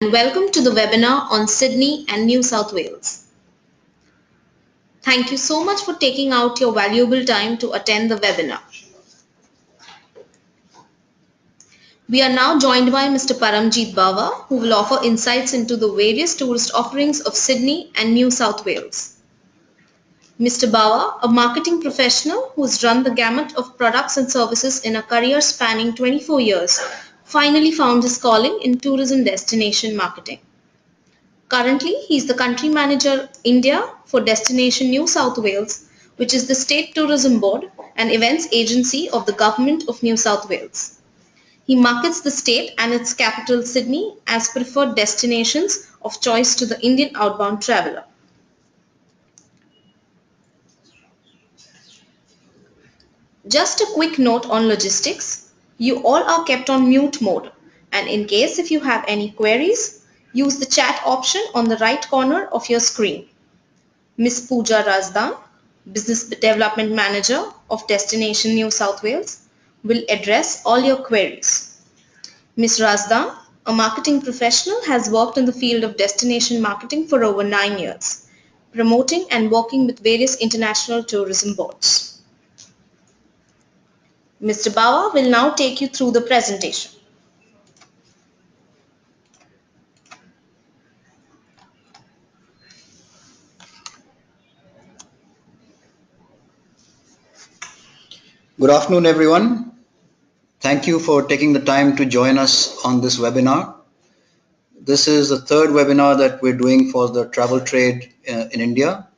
and welcome to the webinar on Sydney and New South Wales. Thank you so much for taking out your valuable time to attend the webinar. We are now joined by Mr. Paramjeet Bawa, who will offer insights into the various tourist offerings of Sydney and New South Wales. Mr. Bawa, a marketing professional who has run the gamut of products and services in a career spanning 24 years, finally found his calling in tourism destination marketing. Currently, he is the Country Manager India for Destination New South Wales, which is the State Tourism Board and events agency of the Government of New South Wales. He markets the state and its capital Sydney as preferred destinations of choice to the Indian outbound traveller. Just a quick note on logistics. You all are kept on mute mode, and in case if you have any queries, use the chat option on the right corner of your screen. Ms. Pooja Razdan, Business Development Manager of Destination New South Wales, will address all your queries. Ms. Razdan, a marketing professional, has worked in the field of destination marketing for over 9 years, promoting and working with various international tourism boards. Mr. Bawa will now take you through the presentation. Good afternoon, everyone. Thank you for taking the time to join us on this webinar. This is the third webinar that we're doing for the travel trade in India,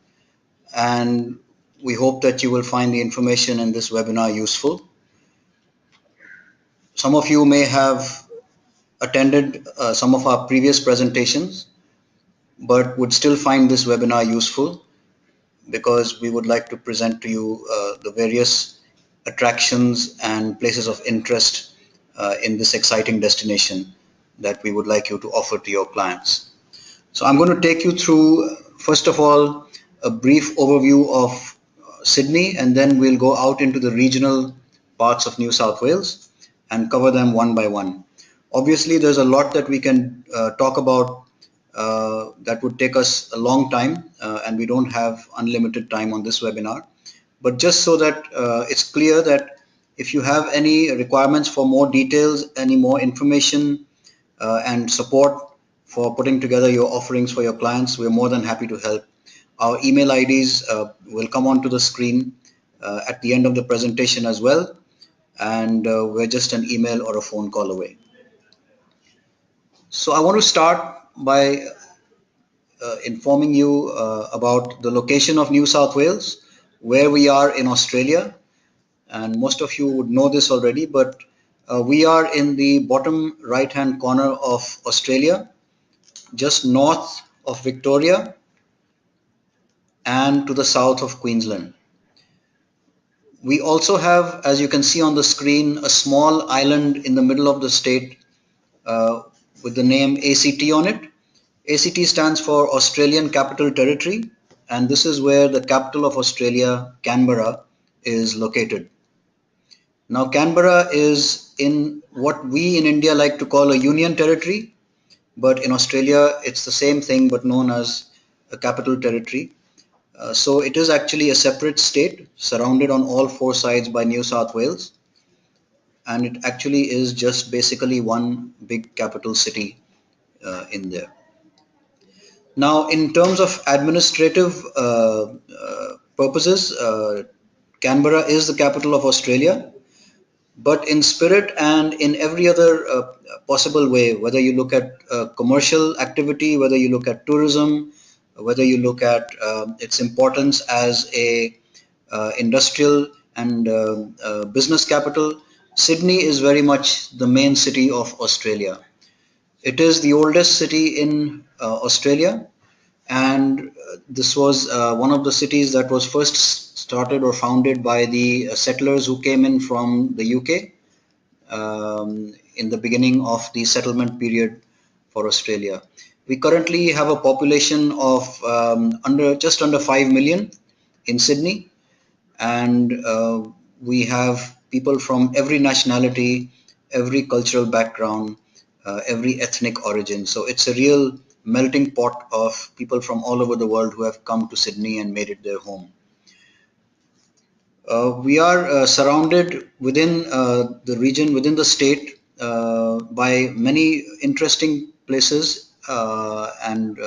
and we hope that you will find the information in this webinar useful. Some of you may have attended some of our previous presentations, but would still find this webinar useful because we would like to present to you the various attractions and places of interest in this exciting destination that we would like you to offer to your clients. So I'm going to take you through, first of all, a brief overview of Sydney, and then we'll go out into the regional parts of New South Wales and cover them one by one. Obviously, there's a lot that we can talk about that would take us a long time, and we don't have unlimited time on this webinar. But just so that it's clear that if you have any requirements for more details, any more information and support for putting together your offerings for your clients, we're more than happy to help. Our email IDs will come onto the screen at the end of the presentation as well, and we're just an email or a phone call away. So I want to start by informing you about the location of New South Wales, where we are in Australia, and most of you would know this already, but we are in the bottom right hand corner of Australia, just north of Victoria and to the south of Queensland. We also have, as you can see on the screen, a small island in the middle of the state with the name ACT on it. ACT stands for Australian Capital Territory, and this is where the capital of Australia, Canberra, is located. Now, Canberra is in what we in India like to call a union territory, but in Australia it's the same thing but known as a capital territory. So it is actually a separate state surrounded on all four sides by New South Wales, and it actually is just basically one big capital city in there. Now, in terms of administrative purposes, Canberra is the capital of Australia, but in spirit and in every other possible way, whether you look at commercial activity, whether you look at tourism, whether you look at its importance as a industrial and business capital, Sydney is very much the main city of Australia. It is the oldest city in Australia, and this was one of the cities that was first started or founded by the settlers who came in from the UK in the beginning of the settlement period for Australia. We currently have a population of just under 5 million in Sydney, and we have people from every nationality, every cultural background, every ethnic origin. So it's a real melting pot of people from all over the world who have come to Sydney and made it their home. We are surrounded within the region, within the state, by many interesting places and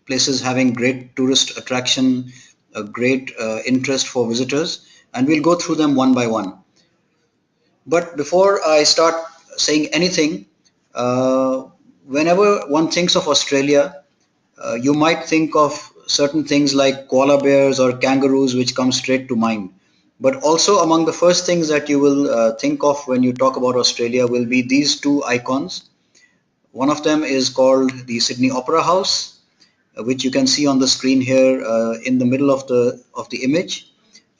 places having great tourist attraction, a great interest for visitors, and we'll go through them one by one. But before I start saying anything, uh, whenever one thinks of Australia, you might think of certain things like koala bears or kangaroos, which come straight to mind. But also among the first things that you will think of when you talk about Australia will be these two icons. One of them is called the Sydney Opera House, which you can see on the screen here in the middle of the image,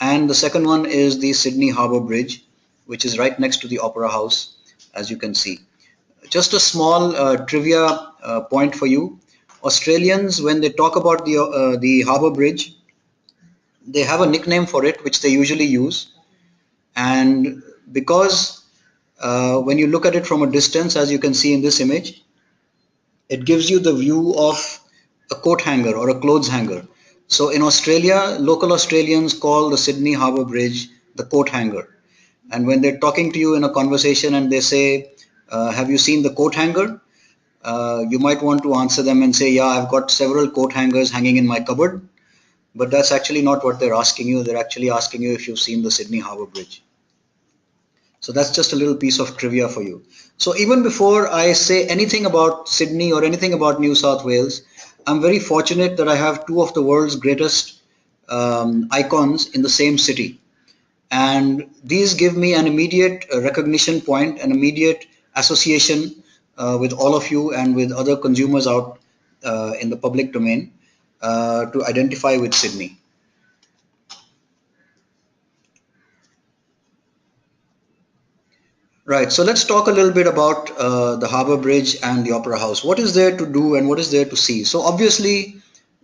and the second one is the Sydney Harbour Bridge, which is right next to the Opera House, as you can see. Just a small trivia point for you. Australians, when they talk about the Harbour Bridge, they have a nickname for it, which they usually use. And because when you look at it from a distance, as you can see in this image, it gives you the view of a coat hanger or a clothes hanger. So in Australia, local Australians call the Sydney Harbour Bridge the coat hanger. And when they're talking to you in a conversation and they say, have you seen the coat hanger? You might want to answer them and say, yeah, I've got several coat hangers hanging in my cupboard. But that's actually not what they're asking you. They're actually asking you if you've seen the Sydney Harbour Bridge. So that's just a little piece of trivia for you. So even before I say anything about Sydney or anything about New South Wales, I'm very fortunate that I have two of the world's greatest icons in the same city. And these give me an immediate recognition point, an immediate association with all of you and with other consumers out in the public domain to identify with Sydney. Right, so let's talk a little bit about the Harbour Bridge and the Opera House. What is there to do and what is there to see? So obviously,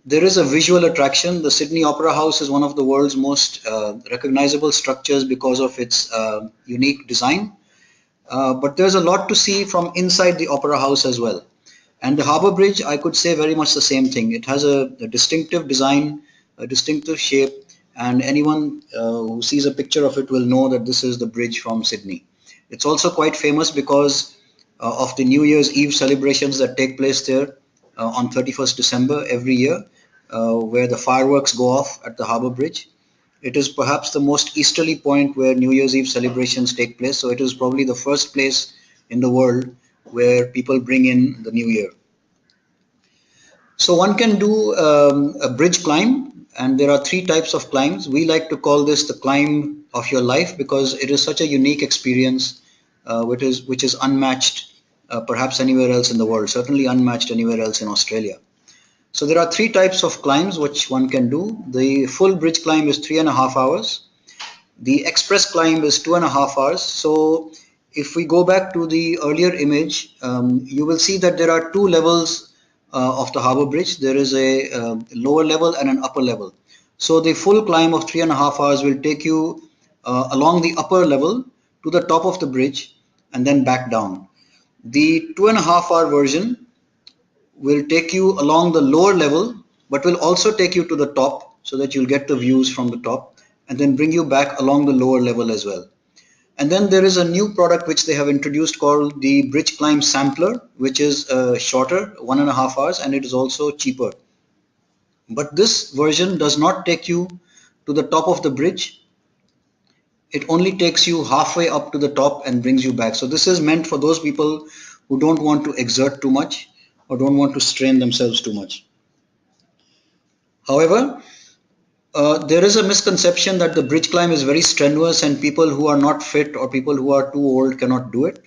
there is a visual attraction. The Sydney Opera House is one of the world's most recognizable structures because of its unique design. But there's a lot to see from inside the Opera House as well. And the Harbour Bridge, I could say very much the same thing. It has a distinctive design, a distinctive shape, and anyone who sees a picture of it will know that this is the bridge from Sydney. It's also quite famous because of the New Year's Eve celebrations that take place there on 31st December every year, where the fireworks go off at the Harbour Bridge. It is perhaps the most easterly point where New Year's Eve celebrations take place, so it is probably the first place in the world where people bring in the new year. So one can do a bridge climb, and there are three types of climbs. We like to call this the climb of your life because it is such a unique experience, which is unmatched perhaps anywhere else in the world, certainly unmatched anywhere else in Australia. So there are three types of climbs which one can do. The full bridge climb is 3.5 hours. The express climb is 2.5 hours. So if we go back to the earlier image, you will see that there are two levels of the Harbour Bridge. There is a lower level and an upper level. So the full climb of 3.5 hours will take you along the upper level to the top of the bridge and then back down. The 2.5 hour version will take you along the lower level, but will also take you to the top so that you'll get the views from the top and then bring you back along the lower level as well. And then there is a new product which they have introduced called the Bridge Climb Sampler, which is shorter, 1.5 hours, and it is also cheaper. But this version does not take you to the top of the bridge. It only takes you halfway up to the top and brings you back. So this is meant for those people who don't want to exert too much or don't want to strain themselves too much. However, there is a misconception that the bridge climb is very strenuous and people who are not fit or people who are too old cannot do it.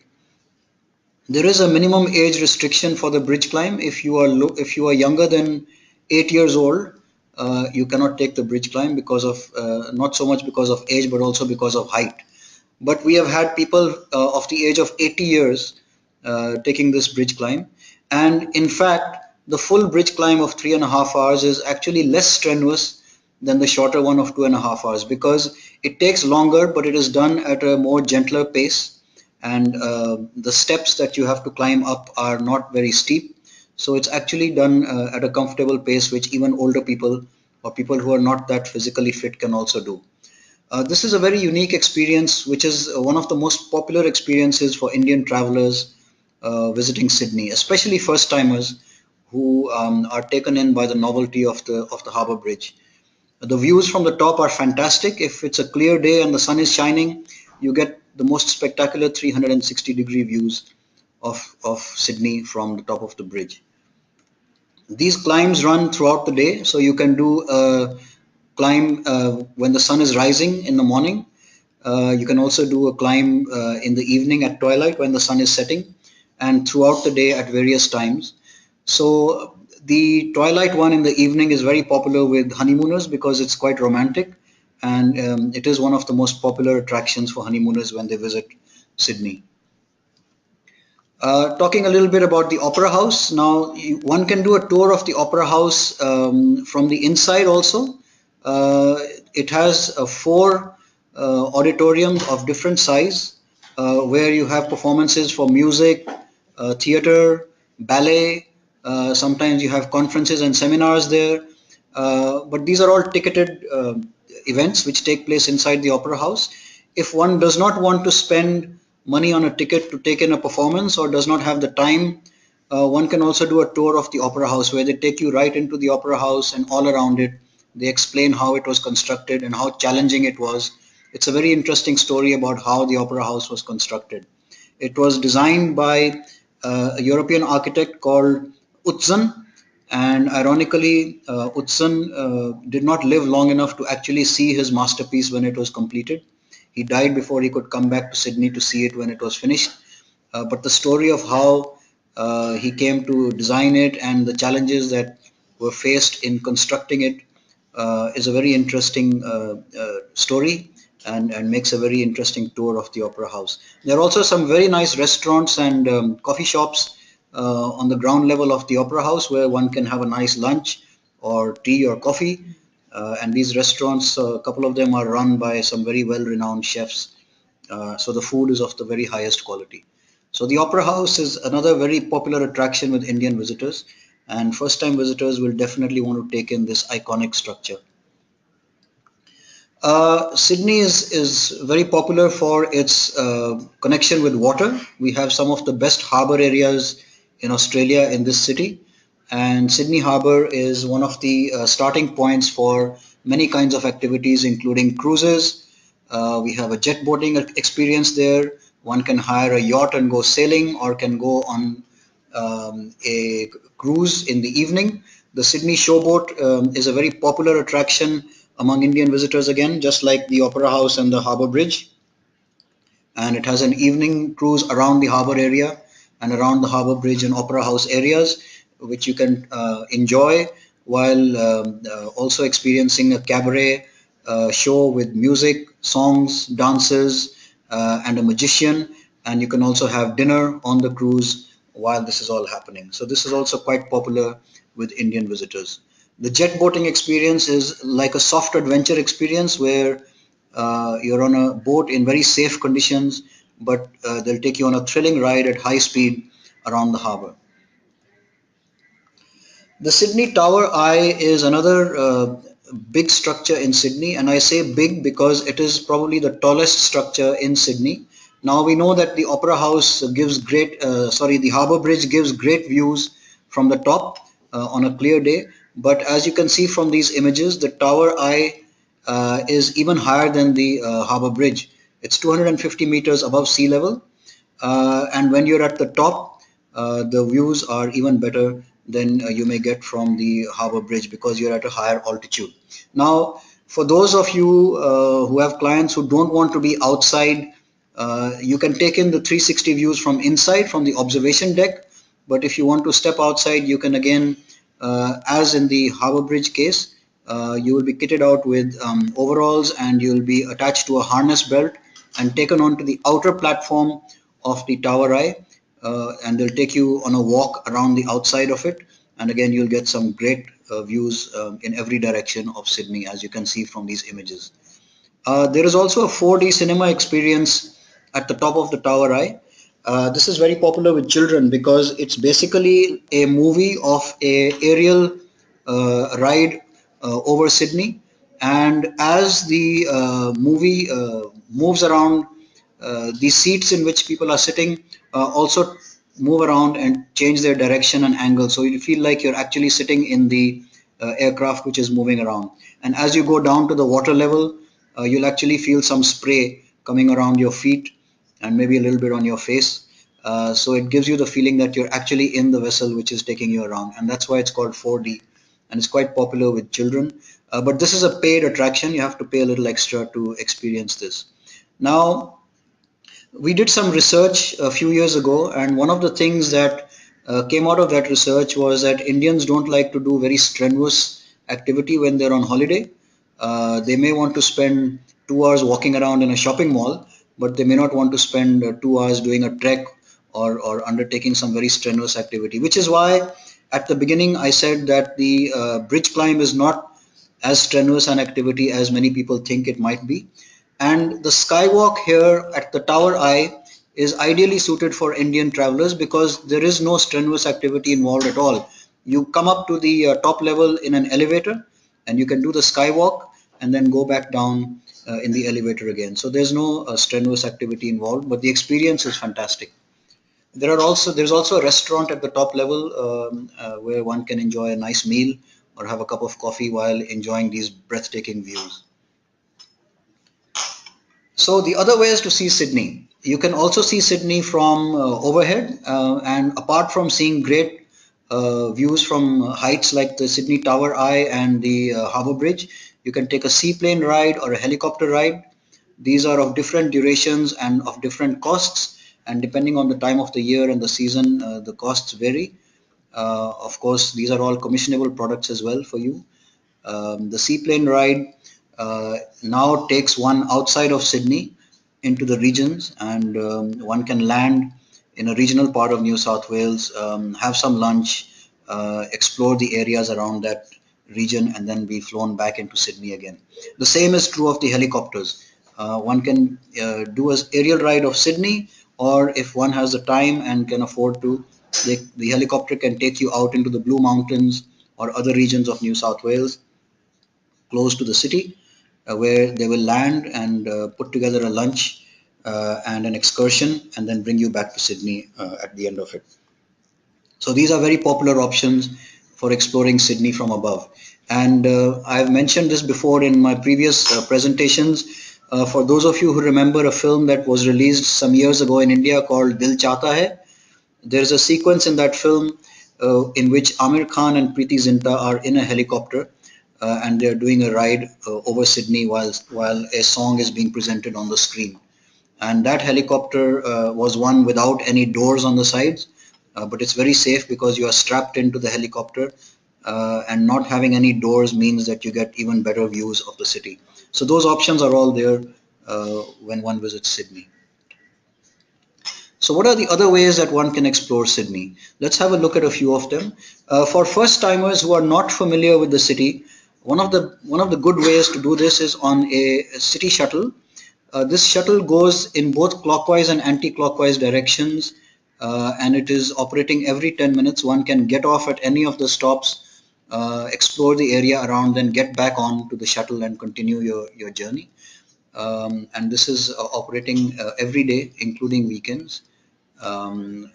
There is a minimum age restriction for the bridge climb. If you are younger than 8 years old, you cannot take the bridge climb because of not so much because of age but also because of height. But we have had people of the age of 80 years taking this bridge climb, and in fact the full bridge climb of 3.5 hours is actually less strenuous than the shorter one of 2.5 hours because it takes longer but it is done at a more gentler pace and the steps that you have to climb up are not very steep. So it's actually done at a comfortable pace, which even older people or people who are not that physically fit can also do. This is a very unique experience, which is one of the most popular experiences for Indian travelers visiting Sydney, especially first timers who are taken in by the novelty of the harbour bridge. The views from the top are fantastic. If it's a clear day and the sun is shining, you get the most spectacular 360-degree views of Sydney from the top of the bridge. These climbs run throughout the day, so you can do a climb when the sun is rising in the morning. You can also do a climb in the evening at twilight when the sun is setting, and throughout the day at various times. So the twilight one in the evening is very popular with honeymooners because it's quite romantic, and it is one of the most popular attractions for honeymooners when they visit Sydney. Talking a little bit about the Opera House. Now, one can do a tour of the Opera House from the inside also. Uh, it has four auditoriums of different size where you have performances for music, theater, ballet. Sometimes you have conferences and seminars there. But these are all ticketed events which take place inside the Opera House. If one does not want to spend money on a ticket to take in a performance or does not have the time, one can also do a tour of the Opera House where they take you right into the Opera House and all around it. They explain how it was constructed and how challenging it was. It's a very interesting story about how the Opera House was constructed. It was designed by a European architect called Utzon, and ironically, Utzon did not live long enough to actually see his masterpiece when it was completed. He died before he could come back to Sydney to see it when it was finished. But the story of how he came to design it and the challenges that were faced in constructing it is a very interesting story, and makes a very interesting tour of the Opera House. There are also some very nice restaurants and coffee shops on the ground level of the Opera House where one can have a nice lunch or tea or coffee. And these restaurants, a couple of them are run by some very well-renowned chefs. So the food is of the very highest quality. So the Opera House is another very popular attraction with Indian visitors, and first-time visitors will definitely want to take in this iconic structure. Sydney is very popular for its connection with water. We have some of the best harbour areas in Australia in this city, and Sydney Harbour is one of the starting points for many kinds of activities, including cruises. We have a jet boating experience there. One can hire a yacht and go sailing, or can go on a cruise in the evening. The Sydney Showboat is a very popular attraction among Indian visitors again, just like the Opera House and the Harbour Bridge. And it has an evening cruise around the harbour area and around the Harbour Bridge and Opera House areas, which you can enjoy while also experiencing a cabaret show with music, songs, dances, and a magician. And you can also have dinner on the cruise while this is all happening. So this is also quite popular with Indian visitors. The jet boating experience is like a soft adventure experience where you're on a boat in very safe conditions, but they'll take you on a thrilling ride at high speed around the harbor. The Sydney Tower Eye is another big structure in Sydney, and I say big because it is probably the tallest structure in Sydney. Now we know that the Opera House gives the Harbour Bridge gives great views from the top on a clear day. But as you can see from these images, the Tower Eye is even higher than the Harbour Bridge. It's 250 meters above sea level, and when you're at the top, the views are even better than you may get from the Harbour Bridge because you're at a higher altitude. Now, for those of you who have clients who don't want to be outside, you can take in the 360 views from inside from the observation deck. But if you want to step outside, you can again, as in the Harbour Bridge case, you will be kitted out with overalls, and you will be attached to a harness belt and taken onto the outer platform of the Tower Eye, and they'll take you on a walk around the outside of it. And again, you'll get some great views in every direction of Sydney, as you can see from these images. There is also a 4D cinema experience at the top of the tower eye. This is very popular with children because it's basically a movie of a aerial ride over Sydney, and as the movie moves around, the seats in which people are sitting also move around and change their direction and angle, so you feel like you're actually sitting in the aircraft which is moving around. And as you go down to the water level, you'll actually feel some spray coming around your feet and maybe a little bit on your face. So it gives you the feeling that you're actually in the vessel which is taking you around, and that's why it's called 4D, and it's quite popular with children. But this is a paid attraction. You have to pay a little extra to experience this. Now, we did some research a few years ago, and one of the things that came out of that research was that Indians don't like to do very strenuous activity when they're on holiday. They may want to spend 2 hours walking around in a shopping mall, but they may not want to spend 2 hours doing a trek or undertaking some very strenuous activity, which is why at the beginning I said that the bridge climb is not as strenuous an activity as many people think it might be. And the skywalk here at the Tower Eye is ideally suited for Indian travelers because there is no strenuous activity involved at all. You come up to the top level in an elevator and you can do the skywalk and then go back down in the elevator again. So there's no strenuous activity involved, but the experience is fantastic. There's also a restaurant at the top level where one can enjoy a nice meal or have a cup of coffee while enjoying these breathtaking views. So the other way is to see Sydney. You can also see Sydney from overhead, and apart from seeing great views from heights like the Sydney Tower Eye and the Harbour Bridge, you can take a seaplane ride or a helicopter ride. These are of different durations and of different costs, and depending on the time of the year and the season, the costs vary. Of course, these are all commissionable products as well for you. The seaplane ride now takes one outside of Sydney into the regions, and one can land in a regional part of New South Wales, have some lunch, explore the areas around that region, and then be flown back into Sydney again. The same is true of the helicopters. One can do an aerial ride of Sydney, or if one has the time and can afford to, the helicopter can take you out into the Blue Mountains or other regions of New South Wales close to the city, where they will land and put together a lunch and an excursion and then bring you back to Sydney at the end of it. So these are very popular options for exploring Sydney from above. And I've mentioned this before in my previous presentations. For those of you who remember a film that was released some years ago in India called Dil Chahta Hai, there's a sequence in that film in which Amir Khan and Preeti Zinta are in a helicopter and they're doing a ride over Sydney while a song is being presented on the screen. And that helicopter was one without any doors on the sides, but it's very safe because you are strapped into the helicopter, and not having any doors means that you get even better views of the city. So those options are all there when one visits Sydney. So what are the other ways that one can explore Sydney? Let's have a look at a few of them. For first timers who are not familiar with the city, one of the good ways to do this is on a city shuttle. This shuttle goes in both clockwise and anti-clockwise directions, and it is operating every 10 minutes. One can get off at any of the stops, explore the area around, then get back on to the shuttle and continue your journey. And this is operating every day, including weekends, um,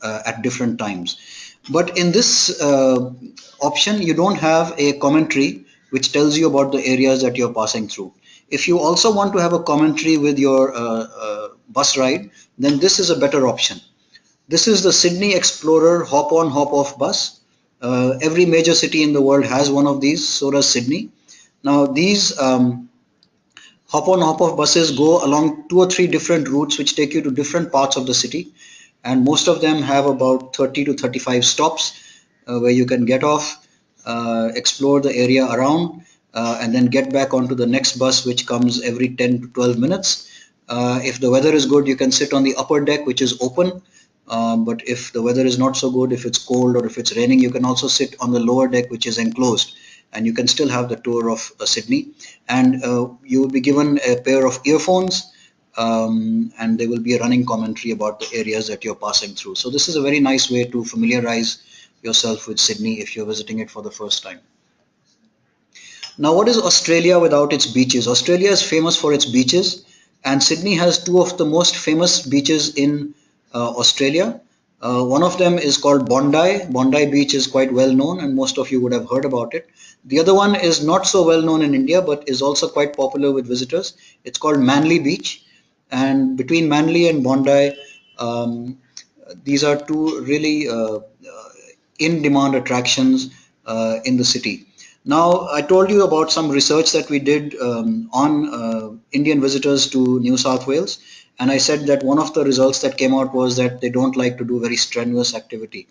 at different times. But in this option, you don't have a commentary which tells you about the areas that you're passing through. If you also want to have a commentary with your bus ride, then this is a better option. This is the Sydney Explorer hop on hop off bus. Every major city in the world has one of these, so does Sydney. Now these hop on hop off buses go along 2 or 3 different routes which take you to different parts of the city, and most of them have about 30 to 35 stops where you can get off, explore the area around, and then get back onto the next bus which comes every 10 to 12 minutes. If the weather is good, you can sit on the upper deck which is open, but if the weather is not so good, if it's cold or if it's raining, you can also sit on the lower deck which is enclosed, and you can still have the tour of Sydney. And you will be given a pair of earphones and there will be a running commentary about the areas that you're passing through. So this is a very nice way to familiarize yourself with Sydney if you're visiting it for the first time. Now, what is Australia without its beaches? Australia is famous for its beaches, and Sydney has two of the most famous beaches in Australia. One of them is called Bondi. Bondi Beach is quite well known, and most of you would have heard about it. The other one is not so well known in India, but is also quite popular with visitors. It's called Manly Beach, and between Manly and Bondi, um, these are two really in-demand attractions in the city. Now, I told you about some research that we did on Indian visitors to New South Wales, and I said that one of the results that came out was that they don't like to do very strenuous activity.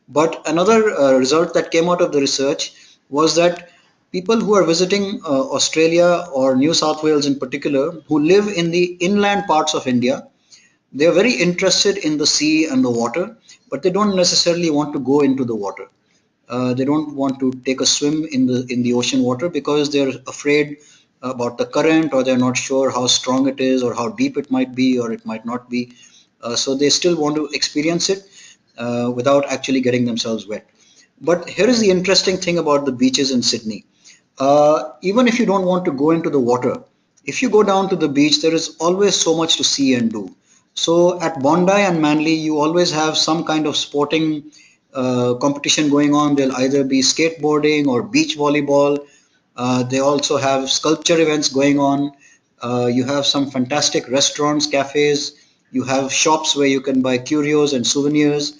But another result that came out of the research was that people who are visiting Australia or New South Wales in particular, who live in the inland parts of India, they are very interested in the sea and the water, but they don't necessarily want to go into the water. They don't want to take a swim in the ocean water because they're afraid about the current, or they're not sure how strong it is or how deep it might be or it might not be. So they still want to experience it without actually getting themselves wet. But here is the interesting thing about the beaches in Sydney. Even if you don't want to go into the water, if you go down to the beach, there is always so much to see and do. So at Bondi and Manly, you always have some kind of sporting competition going on. There'll either be skateboarding or beach volleyball. They also have sculpture events going on. You have some fantastic restaurants, cafes. You have shops where you can buy curios and souvenirs.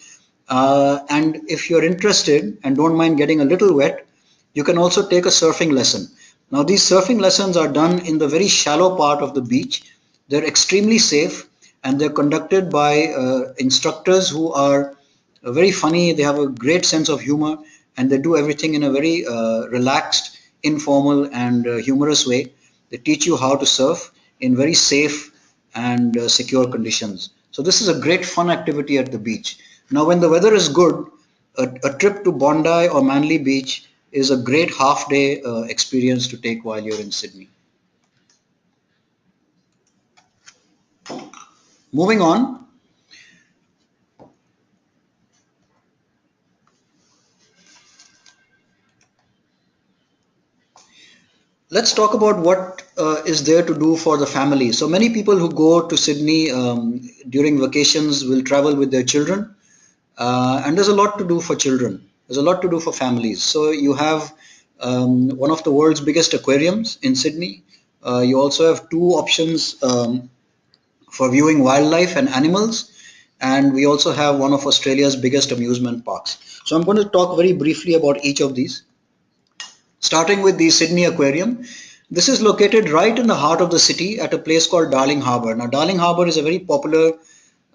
And if you're interested and don't mind getting a little wet, you can also take a surfing lesson. Now, these surfing lessons are done in the very shallow part of the beach. They're extremely safe, and they're conducted by instructors who are very funny. They have a great sense of humor, and they do everything in a very relaxed, informal, and humorous way. They teach you how to surf in very safe and secure conditions. So this is a great fun activity at the beach. Now, when the weather is good, a trip to Bondi or Manly Beach is a great half-day experience to take while you're in Sydney. Moving on, let's talk about what is there to do for the family. So many people who go to Sydney during vacations will travel with their children, and there's a lot to do for children. There's a lot to do for families. So you have one of the world's biggest aquariums in Sydney. You also have two options for viewing wildlife and animals, and we also have one of Australia's biggest amusement parks. So I'm going to talk very briefly about each of these. Starting with the Sydney Aquarium. This is located right in the heart of the city at a place called Darling Harbour. Now, Darling Harbour is a very popular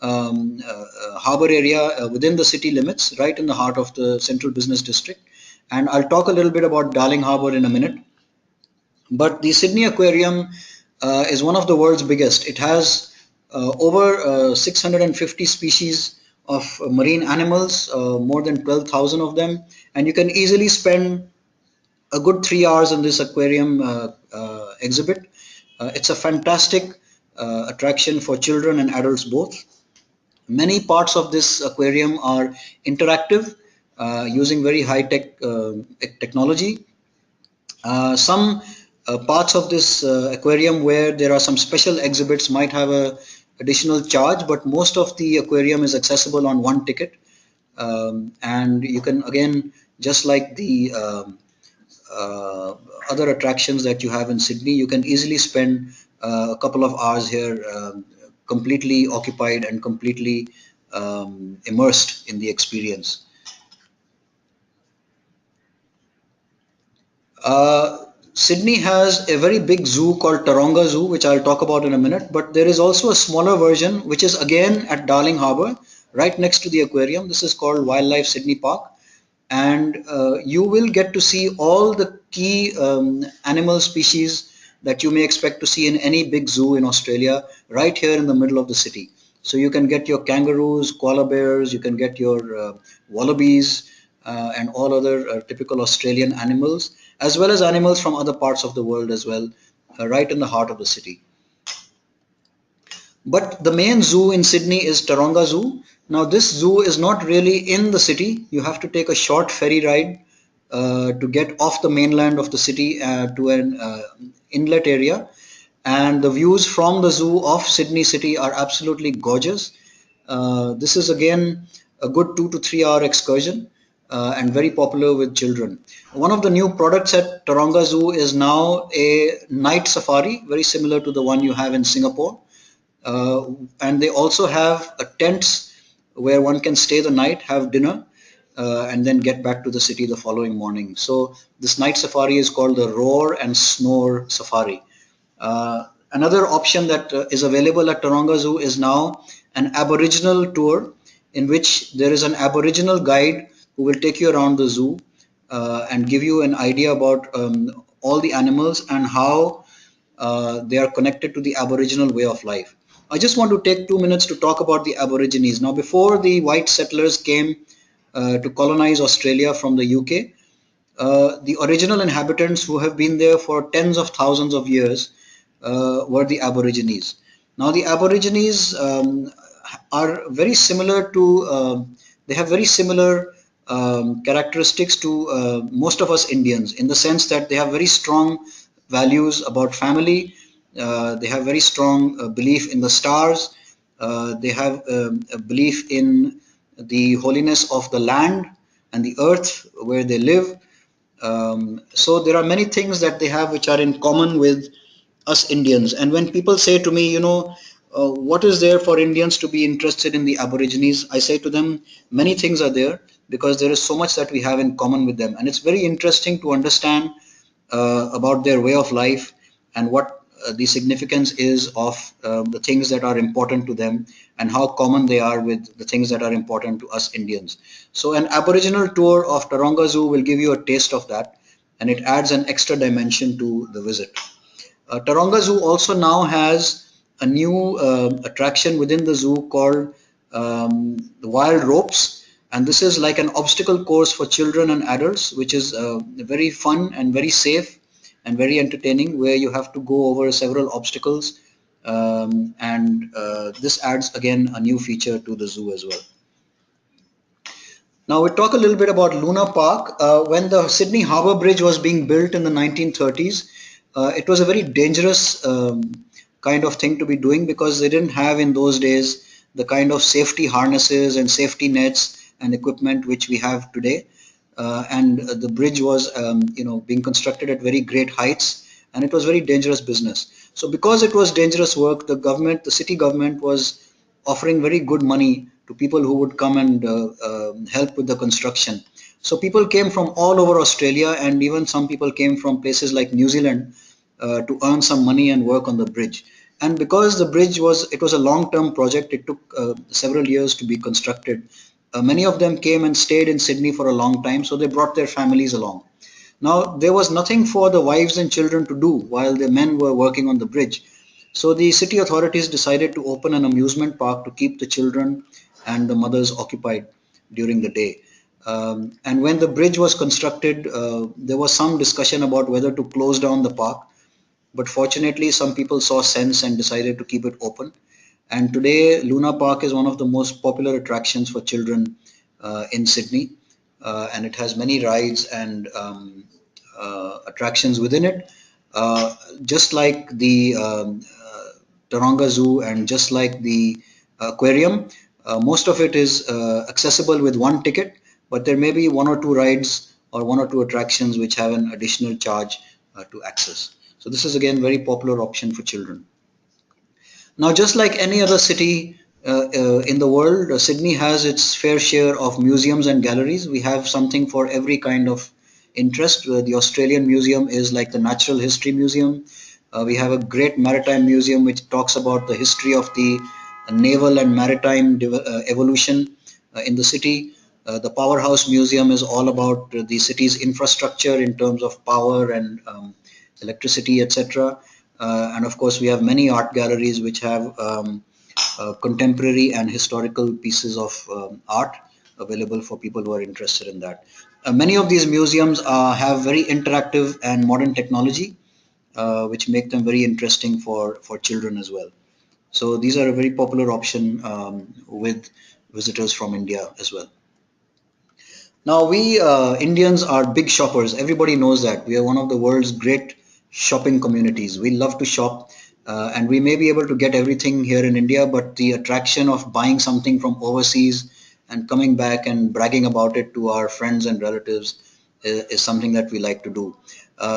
harbour area within the city limits, right in the heart of the central business district. And I'll talk a little bit about Darling Harbour in a minute. But the Sydney Aquarium is one of the world's biggest. It has over 650 species of marine animals, more than 12,000 of them, and you can easily spend a good 3 hours in this aquarium exhibit. It's a fantastic attraction for children and adults both. Many parts of this aquarium are interactive using very high-tech technology. Some parts of this aquarium where there are some special exhibits might have a additional charge, but most of the aquarium is accessible on one ticket. And you can, again, just like the other attractions that you have in Sydney, you can easily spend a couple of hours here completely occupied and completely immersed in the experience. Sydney has a very big zoo called Taronga Zoo, which I'll talk about in a minute, but there is also a smaller version, which is again at Darling Harbour, right next to the aquarium. This is called Wildlife Sydney Park, and you will get to see all the key animal species that you may expect to see in any big zoo in Australia right here in the middle of the city. So you can get your kangaroos, koala bears, you can get your wallabies and all other typical Australian animals, as well as animals from other parts of the world as well, right in the heart of the city. But the main zoo in Sydney is Taronga Zoo. Now, this zoo is not really in the city. You have to take a short ferry ride to get off the mainland of the city to an inlet area. And the views from the zoo of Sydney city are absolutely gorgeous. This is again a good 2 to 3 hour excursion and very popular with children. One of the new products at Taronga Zoo is now a night safari, very similar to the one you have in Singapore. And they also have tents where one can stay the night, have dinner, and then get back to the city the following morning. So this night safari is called the Roar and Snore Safari. Another option that is available at Taronga Zoo is now an Aboriginal tour in which there is an Aboriginal guide who will take you around the zoo and give you an idea about all the animals and how they are connected to the Aboriginal way of life. I just want to take 2 minutes to talk about the Aborigines. Now, before the white settlers came to colonize Australia from the UK, the original inhabitants who have been there for tens of thousands of years were the Aborigines. Now, the Aborigines are very similar to, they have very similar characteristics to most of us Indians in the sense that they have very strong values about family, they have very strong belief in the stars, they have a belief in the holiness of the land and the earth where they live. So there are many things that they have which are in common with us Indians. And when people say to me, what is there for Indians to be interested in the Aborigines? I say to them, many things are there because there is so much that we have in common with them. And it's very interesting to understand about their way of life and what the significance is of the things that are important to them and how common they are with the things that are important to us Indians. So an Aboriginal tour of Taronga Zoo will give you a taste of that and it adds an extra dimension to the visit. Taronga Zoo also now has a new attraction within the zoo called the Wild Ropes, and this is like an obstacle course for children and adults, which is very fun and very safe and very entertaining, where you have to go over several obstacles, and this adds again a new feature to the zoo as well. Now we talk a little bit about Luna Park. When the Sydney Harbour Bridge was being built in the 1930s, it was a very dangerous kind of thing to be doing because they didn't have in those days the kind of safety harnesses and safety nets and equipment which we have today. And the bridge was, being constructed at very great heights, and it was very dangerous business. So because it was dangerous work, the government, the city government was offering very good money to people who would come and help with the construction. So people came from all over Australia and even some people came from places like New Zealand to earn some money and work on the bridge. And because the bridge was a long-term project, it took several years to be constructed. Many of them came and stayed in Sydney for a long time, so they brought their families along. Now, there was nothing for the wives and children to do while the men were working on the bridge. So the city authorities decided to open an amusement park to keep the children and the mothers occupied during the day. And when the bridge was constructed, there was some discussion about whether to close down the park. But fortunately, some people saw sense and decided to keep it open. And today, Luna Park is one of the most popular attractions for children in Sydney. And it has many rides and attractions within it. Just like the Taronga Zoo and just like the aquarium, most of it is accessible with one ticket, but there may be one or two rides or one or two attractions which have an additional charge to access. So this is again very popular option for children. Now, just like any other city in the world, Sydney has its fair share of museums and galleries. We have something for every kind of interest. The Australian Museum is like the Natural History Museum. We have a great maritime museum which talks about the history of the naval and maritime evolution in the city. The Powerhouse Museum is all about the city's infrastructure in terms of power and electricity, etc. And of course, we have many art galleries which have contemporary and historical pieces of art available for people who are interested in that. Many of these museums have very interactive and modern technology, which make them very interesting for children as well. So these are a very popular option with visitors from India as well. Now we Indians are big shoppers. Everybody knows that. We are one of the world's great shopping communities. We love to shop, and we may be able to get everything here in India, but the attraction of buying something from overseas and coming back and bragging about it to our friends and relatives is something that we like to do.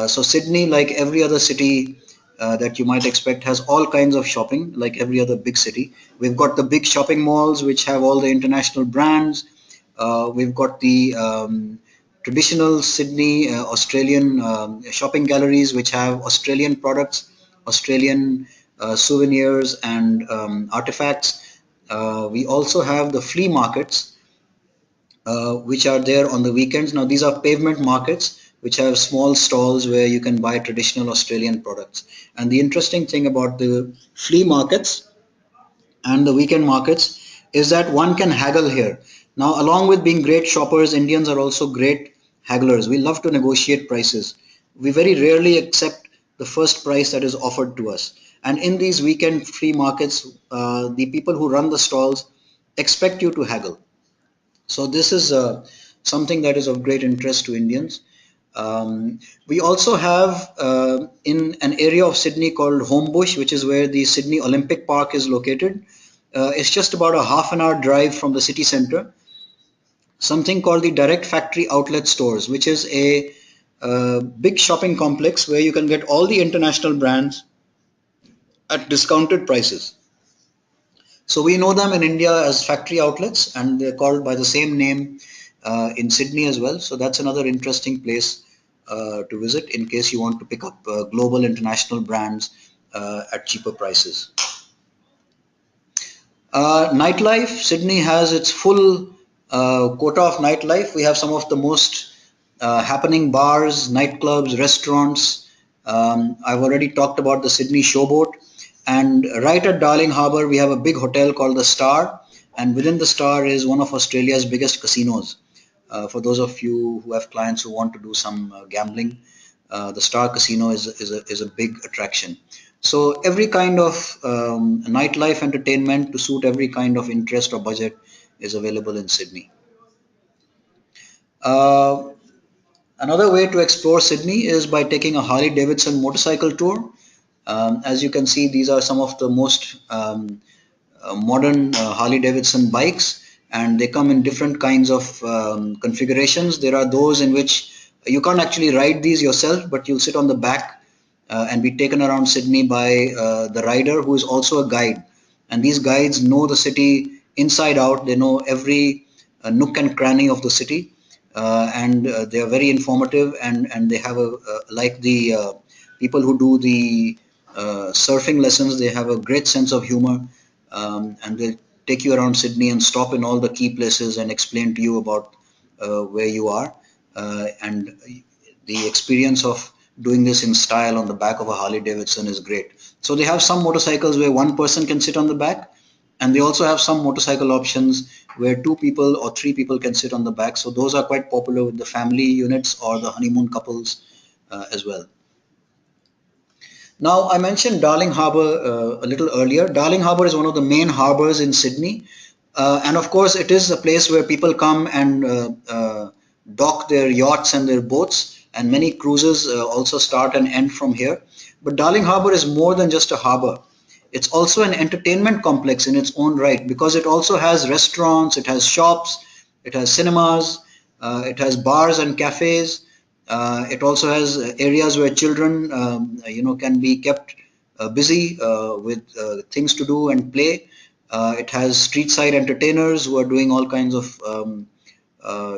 So Sydney, like every other city that you might expect, has all kinds of shopping, like every other big city. We've got the big shopping malls which have all the international brands. We've got the traditional Sydney Australian shopping galleries which have Australian products, Australian souvenirs and artifacts. We also have the flea markets which are there on the weekends. Now these are pavement markets which have small stalls where you can buy traditional Australian products. And the interesting thing about the flea markets and the weekend markets is that one can haggle here. Now, along with being great shoppers, Indians are also great hagglers. We love to negotiate prices. We very rarely accept the first price that is offered to us. And in these weekend free markets, the people who run the stalls expect you to haggle. So this is something that is of great interest to Indians. We also have in an area of Sydney called Homebush, which is where the Sydney Olympic Park is located. It's just about a half an hour drive from the city centre. Something called the Direct Factory Outlet Stores, which is a big shopping complex where you can get all the international brands at discounted prices. So we know them in India as factory outlets, and they're called by the same name in Sydney as well. So that's another interesting place to visit in case you want to pick up global international brands at cheaper prices. Nightlife, Sydney has its full quota of nightlife. We have some of the most happening bars, nightclubs, restaurants. I've already talked about the Sydney Showboat. And right at Darling Harbour, we have a big hotel called the Star. And within the Star is one of Australia's biggest casinos. For those of you who have clients who want to do some gambling, the Star Casino is a big attraction. So every kind of nightlife entertainment to suit every kind of interest or budget is available in Sydney. Uh, Another way to explore Sydney is by taking a Harley Davidson motorcycle tour. As you can see, these are some of the most modern Harley Davidson bikes, and they come in different kinds of configurations. There are those in which you can't actually ride these yourself, but you'll sit on the back and be taken around Sydney by the rider who is also a guide. And these guides know the city inside out. They know every nook and cranny of the city, and they are very informative. And they have like the people who do the surfing lessons. They have a great sense of humor, and they take you around Sydney and stop in all the key places and explain to you about where you are. And the experience of doing this in style on the back of a Harley Davidson is great. So they have some motorcycles where one person can sit on the back, and they also have some motorcycle options where two people or three people can sit on the back. So those are quite popular with the family units or the honeymoon couples as well. Now, I mentioned Darling Harbour a little earlier. Darling Harbour is one of the main harbours in Sydney. And of course, it is a place where people come and dock their yachts and their boats. And many cruises also start and end from here. But Darling Harbour is more than just a harbour. It's also an entertainment complex in its own right, because it also has restaurants, it has shops, it has cinemas, it has bars and cafes. It also has areas where children, can be kept busy with things to do and play. It has street side entertainers who are doing all kinds of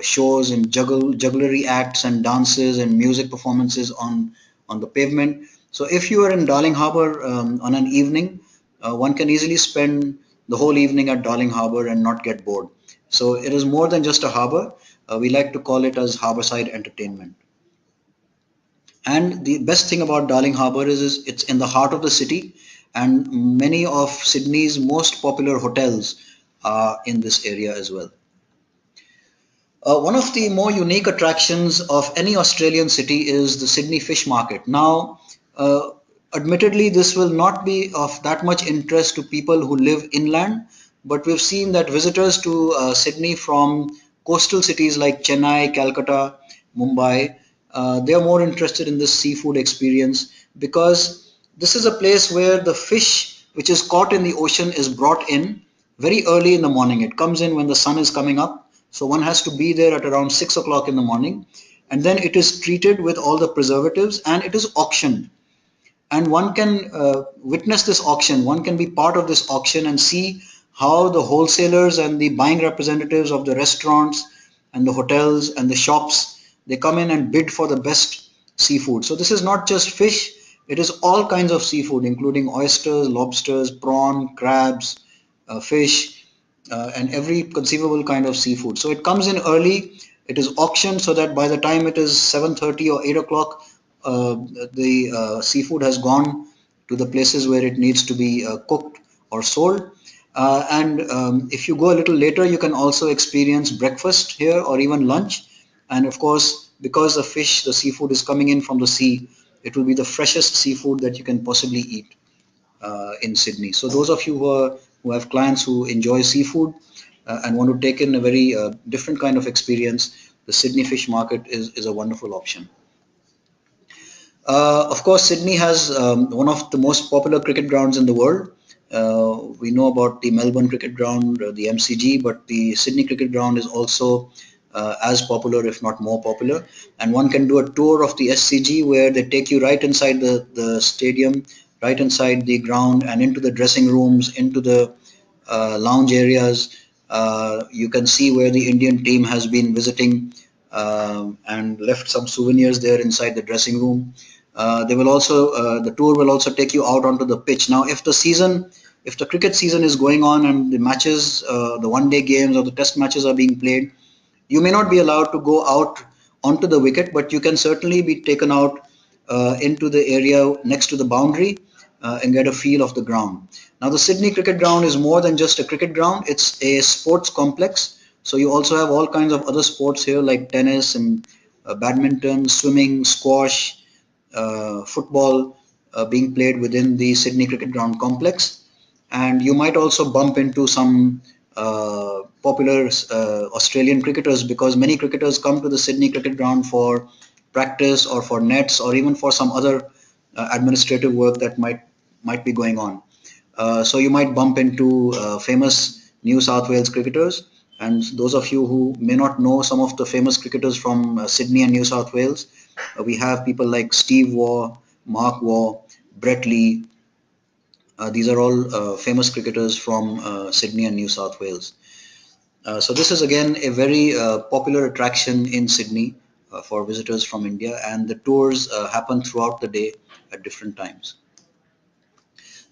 shows and jugglery acts and dances and music performances on the pavement. So if you are in Darling Harbour on an evening, one can easily spend the whole evening at Darling Harbour and not get bored. So it is more than just a harbour. We like to call it as harbourside entertainment. And the best thing about Darling Harbour is it's in the heart of the city, and many of Sydney's most popular hotels are in this area as well. One of the more unique attractions of any Australian city is the Sydney Fish Market. Now, Admittedly, this will not be of that much interest to people who live inland, but we've seen that visitors to Sydney from coastal cities like Chennai, Calcutta, Mumbai, they are more interested in this seafood experience because this is a place where the fish which is caught in the ocean is brought in very early in the morning. It comes in when the sun is coming up, so one has to be there at around 6 o'clock in the morning, and then it is treated with all the preservatives and it is auctioned, and one can witness this auction. One can be part of this auction and see how the wholesalers and the buying representatives of the restaurants and the hotels and the shops, they come in and bid for the best seafood. So this is not just fish, it is all kinds of seafood, including oysters, lobsters, prawn, crabs, fish, and every conceivable kind of seafood. So it comes in early, it is auctioned so that by the time it is 7:30 or 8 o'clock, the seafood has gone to the places where it needs to be cooked or sold. And if you go a little later, you can also experience breakfast here or even lunch. And of course, because the fish, the seafood is coming in from the sea, it will be the freshest seafood that you can possibly eat in Sydney. So those of you who have clients who enjoy seafood and want to take in a very different kind of experience, the Sydney Fish Market is a wonderful option. Of course, Sydney has one of the most popular cricket grounds in the world. We know about the Melbourne Cricket Ground, the MCG, but the Sydney Cricket Ground is also as popular, if not more popular. And one can do a tour of the SCG where they take you right inside the stadium, right inside the ground, and into the dressing rooms, into the lounge areas. You can see where the Indian team has been visiting and left some souvenirs there inside the dressing room. The tour will also take you out onto the pitch. Now, if the cricket season is going on and the matches, the one-day games or the test matches are being played, you may not be allowed to go out onto the wicket, but you can certainly be taken out into the area next to the boundary and get a feel of the ground. Now, the Sydney Cricket Ground is more than just a cricket ground. It's a sports complex. So you also have all kinds of other sports here like tennis and badminton, swimming, squash, football being played within the Sydney Cricket Ground complex. And you might also bump into some popular Australian cricketers because many cricketers come to the Sydney Cricket Ground for practice or for nets or even for some other administrative work that might be going on. So you might bump into famous New South Wales cricketers, and those of you who may not know some of the famous cricketers from Sydney and New South Wales, we have people like Steve Waugh, Mark Waugh, Brett Lee. These are all famous cricketers from Sydney and New South Wales. So this is again a very popular attraction in Sydney for visitors from India, and the tours happen throughout the day at different times.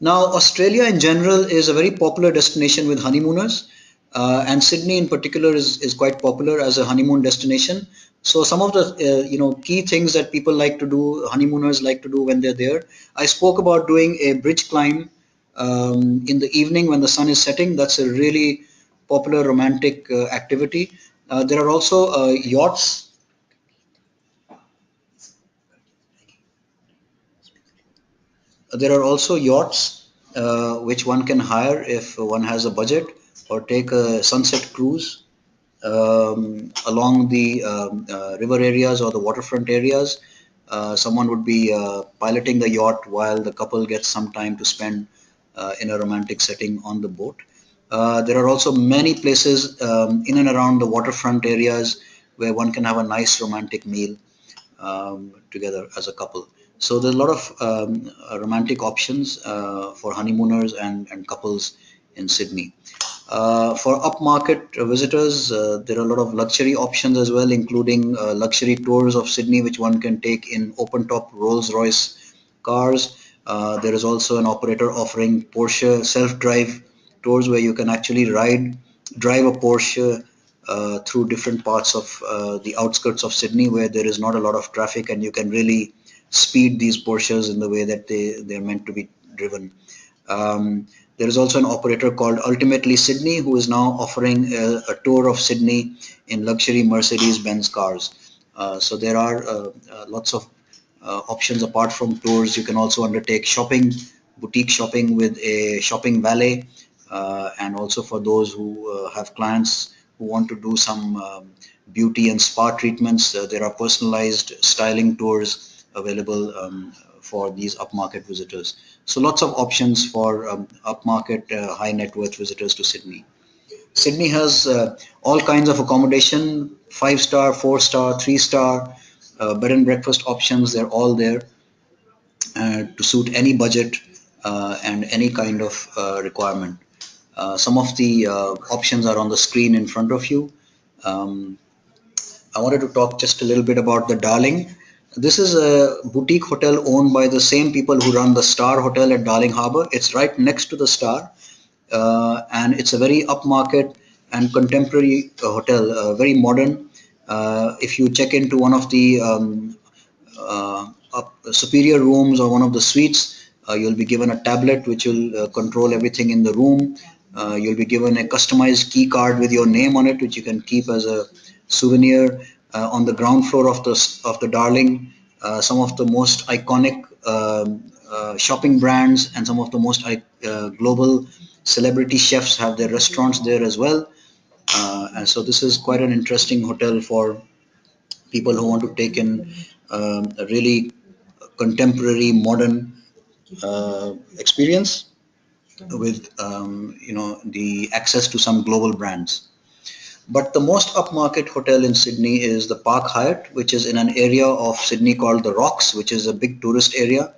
Now, Australia in general is a very popular destination with honeymooners, and Sydney in particular is quite popular as a honeymoon destination. So some of the key things that people like to do, honeymooners like to do when they're there. I spoke about doing a bridge climb in the evening when the sun is setting. That's a really popular romantic activity. There are also yachts. There are also yachts which one can hire if one has a budget, or take a sunset cruise along the river areas or the waterfront areas. Someone would be piloting the yacht while the couple gets some time to spend in a romantic setting on the boat. There are also many places in and around the waterfront areas where one can have a nice romantic meal together as a couple. So there's a lot of romantic options for honeymooners and couples in Sydney. For upmarket visitors, there are a lot of luxury options as well, including luxury tours of Sydney, which one can take in open-top Rolls-Royce cars. There is also an operator offering Porsche self-drive tours where you can actually drive a Porsche through different parts of the outskirts of Sydney where there is not a lot of traffic, and you can really speed these Porsches in the way that they're meant to be driven. There is also an operator called Ultimately Sydney who is now offering a tour of Sydney in luxury Mercedes-Benz cars. So there are lots of options apart from tours. You can also undertake shopping, boutique shopping with a shopping valet, and also for those who have clients who want to do some beauty and spa treatments, there are personalized styling tours available for these upmarket visitors. So lots of options for upmarket high net worth visitors to Sydney. Sydney has all kinds of accommodation, 5-star, 4-star, 3-star, bed and breakfast options. They're all there to suit any budget and any kind of requirement. Some of the options are on the screen in front of you. Um, I wanted to talk just a little bit about the Darling. This is a boutique hotel owned by the same people who run the Star Hotel at Darling Harbour. It's right next to the Star, and it's a very upmarket and contemporary hotel, very modern. If you check into one of the superior rooms or one of the suites, you'll be given a tablet which will control everything in the room. You'll be given a customized key card with your name on it, which you can keep as a souvenir. On the ground floor of the Darling, some of the most iconic shopping brands and some of the most global celebrity chefs have their restaurants there as well. And so this is quite an interesting hotel for people who want to take in a really contemporary, modern experience with the access to some global brands. But the most upmarket hotel in Sydney is the Park Hyatt, which is in an area of Sydney called the Rocks, which is a big tourist area.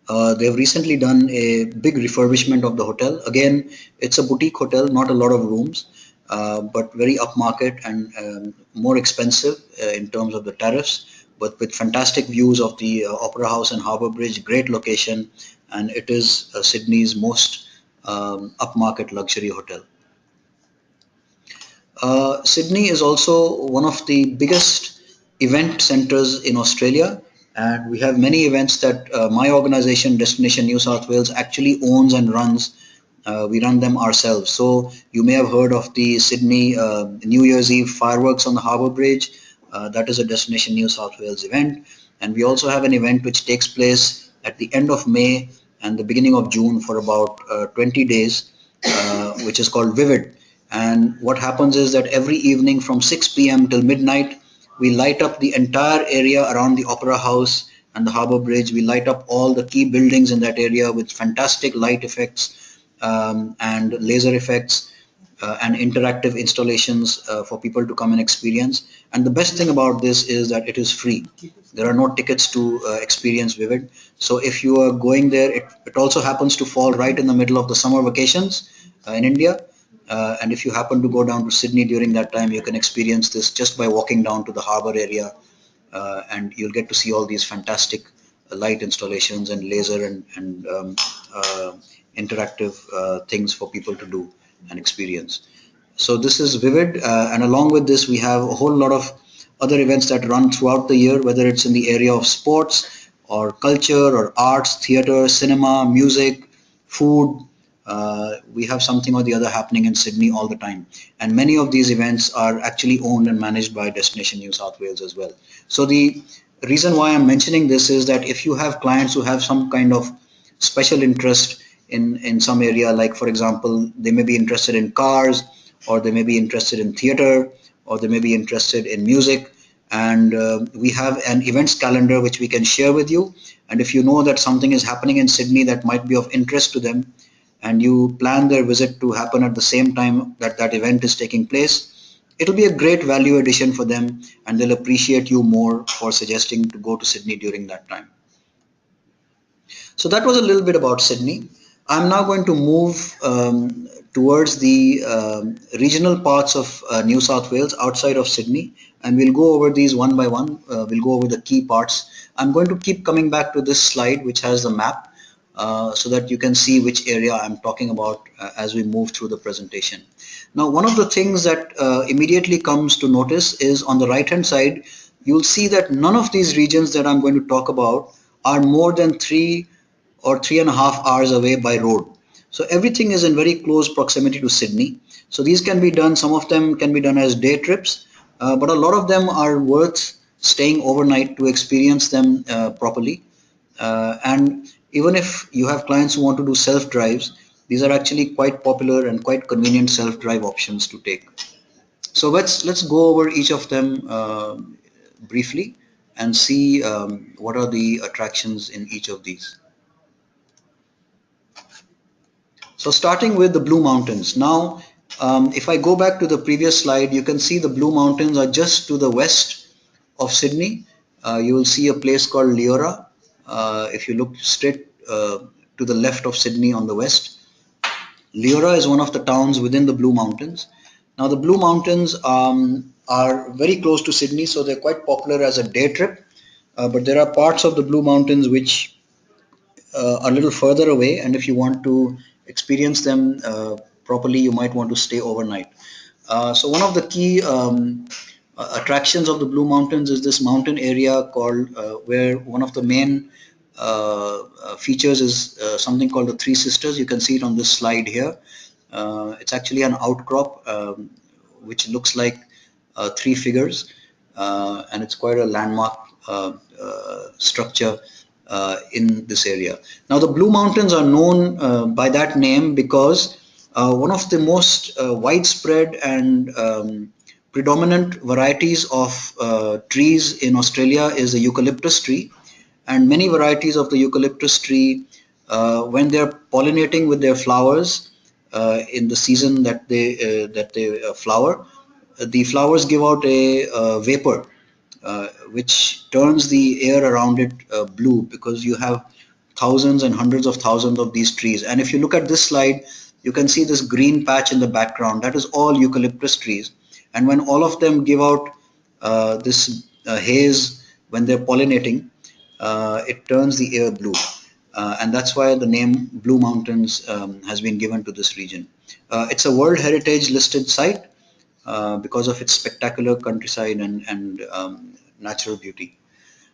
They've recently done a big refurbishment of the hotel. Again, it's a boutique hotel, not a lot of rooms, but very upmarket and more expensive in terms of the tariffs, but with fantastic views of the Opera House and Harbour Bridge, great location, and it is Sydney's most upmarket luxury hotel. Sydney is also one of the biggest event centers in Australia, and we have many events that my organization, Destination New South Wales, actually owns and runs. We run them ourselves. So you may have heard of the Sydney New Year's Eve fireworks on the Harbour Bridge. That is a Destination New South Wales event. And we also have an event which takes place at the end of May and the beginning of June for about 20 days, which is called Vivid. And what happens is that every evening from 6 p.m. till midnight, we light up the entire area around the Opera House and the Harbour Bridge. We light up all the key buildings in that area with fantastic light effects and laser effects and interactive installations for people to come and experience. And the best thing about this is that it is free. There are no tickets to experience Vivid. So if you are going there, it also happens to fall right in the middle of the summer vacations in India. And if you happen to go down to Sydney during that time, you can experience this just by walking down to the harbour area, and you'll get to see all these fantastic light installations and laser and interactive things for people to do and experience. So this is Vivid, and along with this, we have a whole lot of other events that run throughout the year, whether it's in the area of sports or culture or arts, theatre, cinema, music, food. We have something or the other happening in Sydney all the time. And many of these events are actually owned and managed by Destination New South Wales as well. So the reason why I'm mentioning this is that if you have clients who have some kind of special interest in some area, like for example, they may be interested in cars, or they may be interested in theater, or they may be interested in music, and we have an events calendar which we can share with you. And if you know that something is happening in Sydney that might be of interest to them, and you plan their visit to happen at the same time that that event is taking place, it'll be a great value addition for them, and they'll appreciate you more for suggesting to go to Sydney during that time. So that was a little bit about Sydney. I'm now going to move towards the regional parts of New South Wales outside of Sydney, and we'll go over these one by one. We'll go over the key parts. I'm going to keep coming back to this slide which has the map so that you can see which area I'm talking about as we move through the presentation. Now, one of the things that immediately comes to notice is on the right hand side, you'll see that none of these regions that I'm going to talk about are more than 3 or 3.5 hours away by road. So everything is in very close proximity to Sydney. So these can be done, some of them can be done as day trips, but a lot of them are worth staying overnight to experience them properly. And even if you have clients who want to do self-drives, these are actually quite popular and quite convenient self-drive options to take. So let's go over each of them briefly and see what are the attractions in each of these. So starting with the Blue Mountains. Now, if I go back to the previous slide, you can see the Blue Mountains are just to the west of Sydney. You will see a place called Leora. If you look straight to the left of Sydney on the west, Leora is one of the towns within the Blue Mountains. Now, the Blue Mountains are very close to Sydney, so they're quite popular as a day trip. But there are parts of the Blue Mountains which a little further away, and if you want to experience them properly, you might want to stay overnight. So one of the key attractions of the Blue Mountains is this mountain area called where one of the main features is something called the Three Sisters. You can see it on this slide here. It's actually an outcrop which looks like three figures, and it's quite a landmark structure in this area. Now, the Blue Mountains are known by that name because one of the most widespread and predominant varieties of trees in Australia is the eucalyptus tree, and many varieties of the eucalyptus tree, when they're pollinating with their flowers in the season that they flower, the flowers give out a vapor which turns the air around it blue, because you have thousands and hundreds of thousands of these trees. And if you look at this slide, you can see this green patch in the background. That is all eucalyptus trees. And when all of them give out this haze when they're pollinating, it turns the air blue. And that's why the name Blue Mountains has been given to this region. It's a World Heritage listed site because of its spectacular countryside and natural beauty.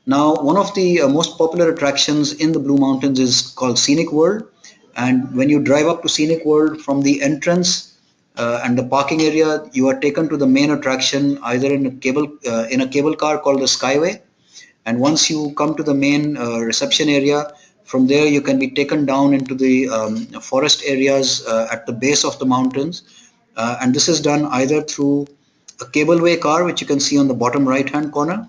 Now, one of the most popular attractions in the Blue Mountains is called Scenic World. And when you drive up to Scenic World from the entrance and the parking area, you are taken to the main attraction either in a cable car called the Skyway. And once you come to the main reception area, from there you can be taken down into the forest areas at the base of the mountains. And this is done either through a cableway car, which you can see on the bottom right hand corner,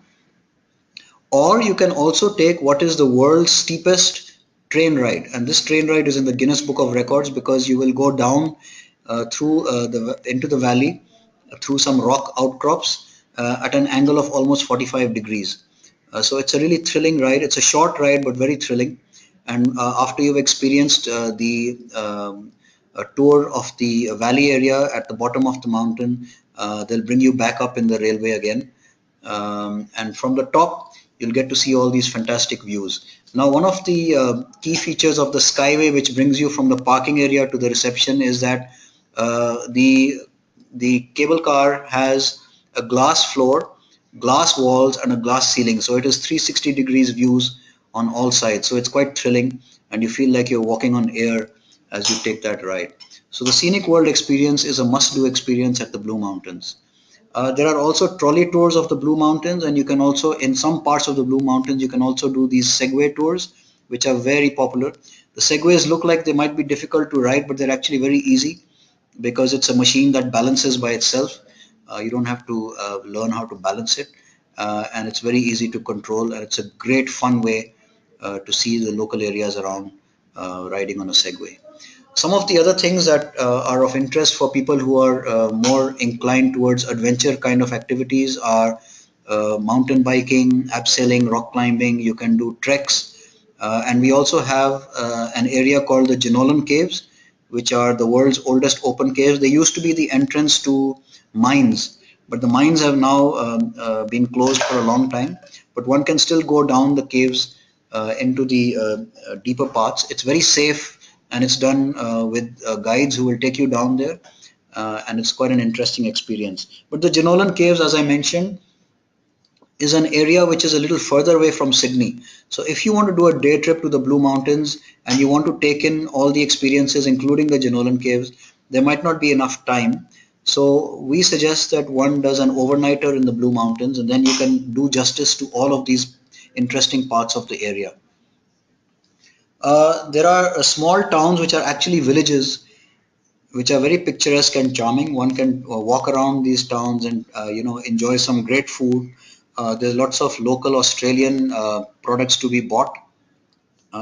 or you can also take what is the world's steepest train ride. And this train ride is in the Guinness Book of Records because you will go down into the valley through some rock outcrops at an angle of almost 45 degrees. So it's a really thrilling ride. It's a short ride but very thrilling. And after you've experienced the tour of the valley area at the bottom of the mountain, they'll bring you back up in the railway again. And from the top, you'll get to see all these fantastic views. Now, one of the key features of the Skyway, which brings you from the parking area to the reception, is that the cable car has a glass floor, glass walls, and a glass ceiling. So it is 360 degrees views on all sides. So it's quite thrilling, and you feel like you're walking on air as you take that ride. So the Scenic World experience is a must-do experience at the Blue Mountains. There are also trolley tours of the Blue Mountains, and you can also, in some parts of the Blue Mountains, you can also do these Segway tours, which are very popular. The Segways look like they might be difficult to ride, but they're actually very easy because it's a machine that balances by itself. You don't have to learn how to balance it, and it's very easy to control, and it's a great fun way to see the local areas around riding on a Segway. Some of the other things that are of interest for people who are more inclined towards adventure kind of activities are mountain biking, abseiling, rock climbing. You can do treks. And we also have an area called the Jenolan Caves, which are the world's oldest open caves. They used to be the entrance to mines, but the mines have now been closed for a long time. But one can still go down the caves into the deeper parts. It's very safe, and it's done with guides who will take you down there, and it's quite an interesting experience. But the Jenolan Caves, as I mentioned, is an area which is a little further away from Sydney. So if you want to do a day trip to the Blue Mountains and you want to take in all the experiences, including the Jenolan Caves, there might not be enough time. So we suggest that one does an overnighter in the Blue Mountains, and then you can do justice to all of these interesting parts of the area. There are small towns which are actually villages, which are very picturesque and charming. One can walk around these towns and enjoy some great food. There's lots of local Australian products to be bought.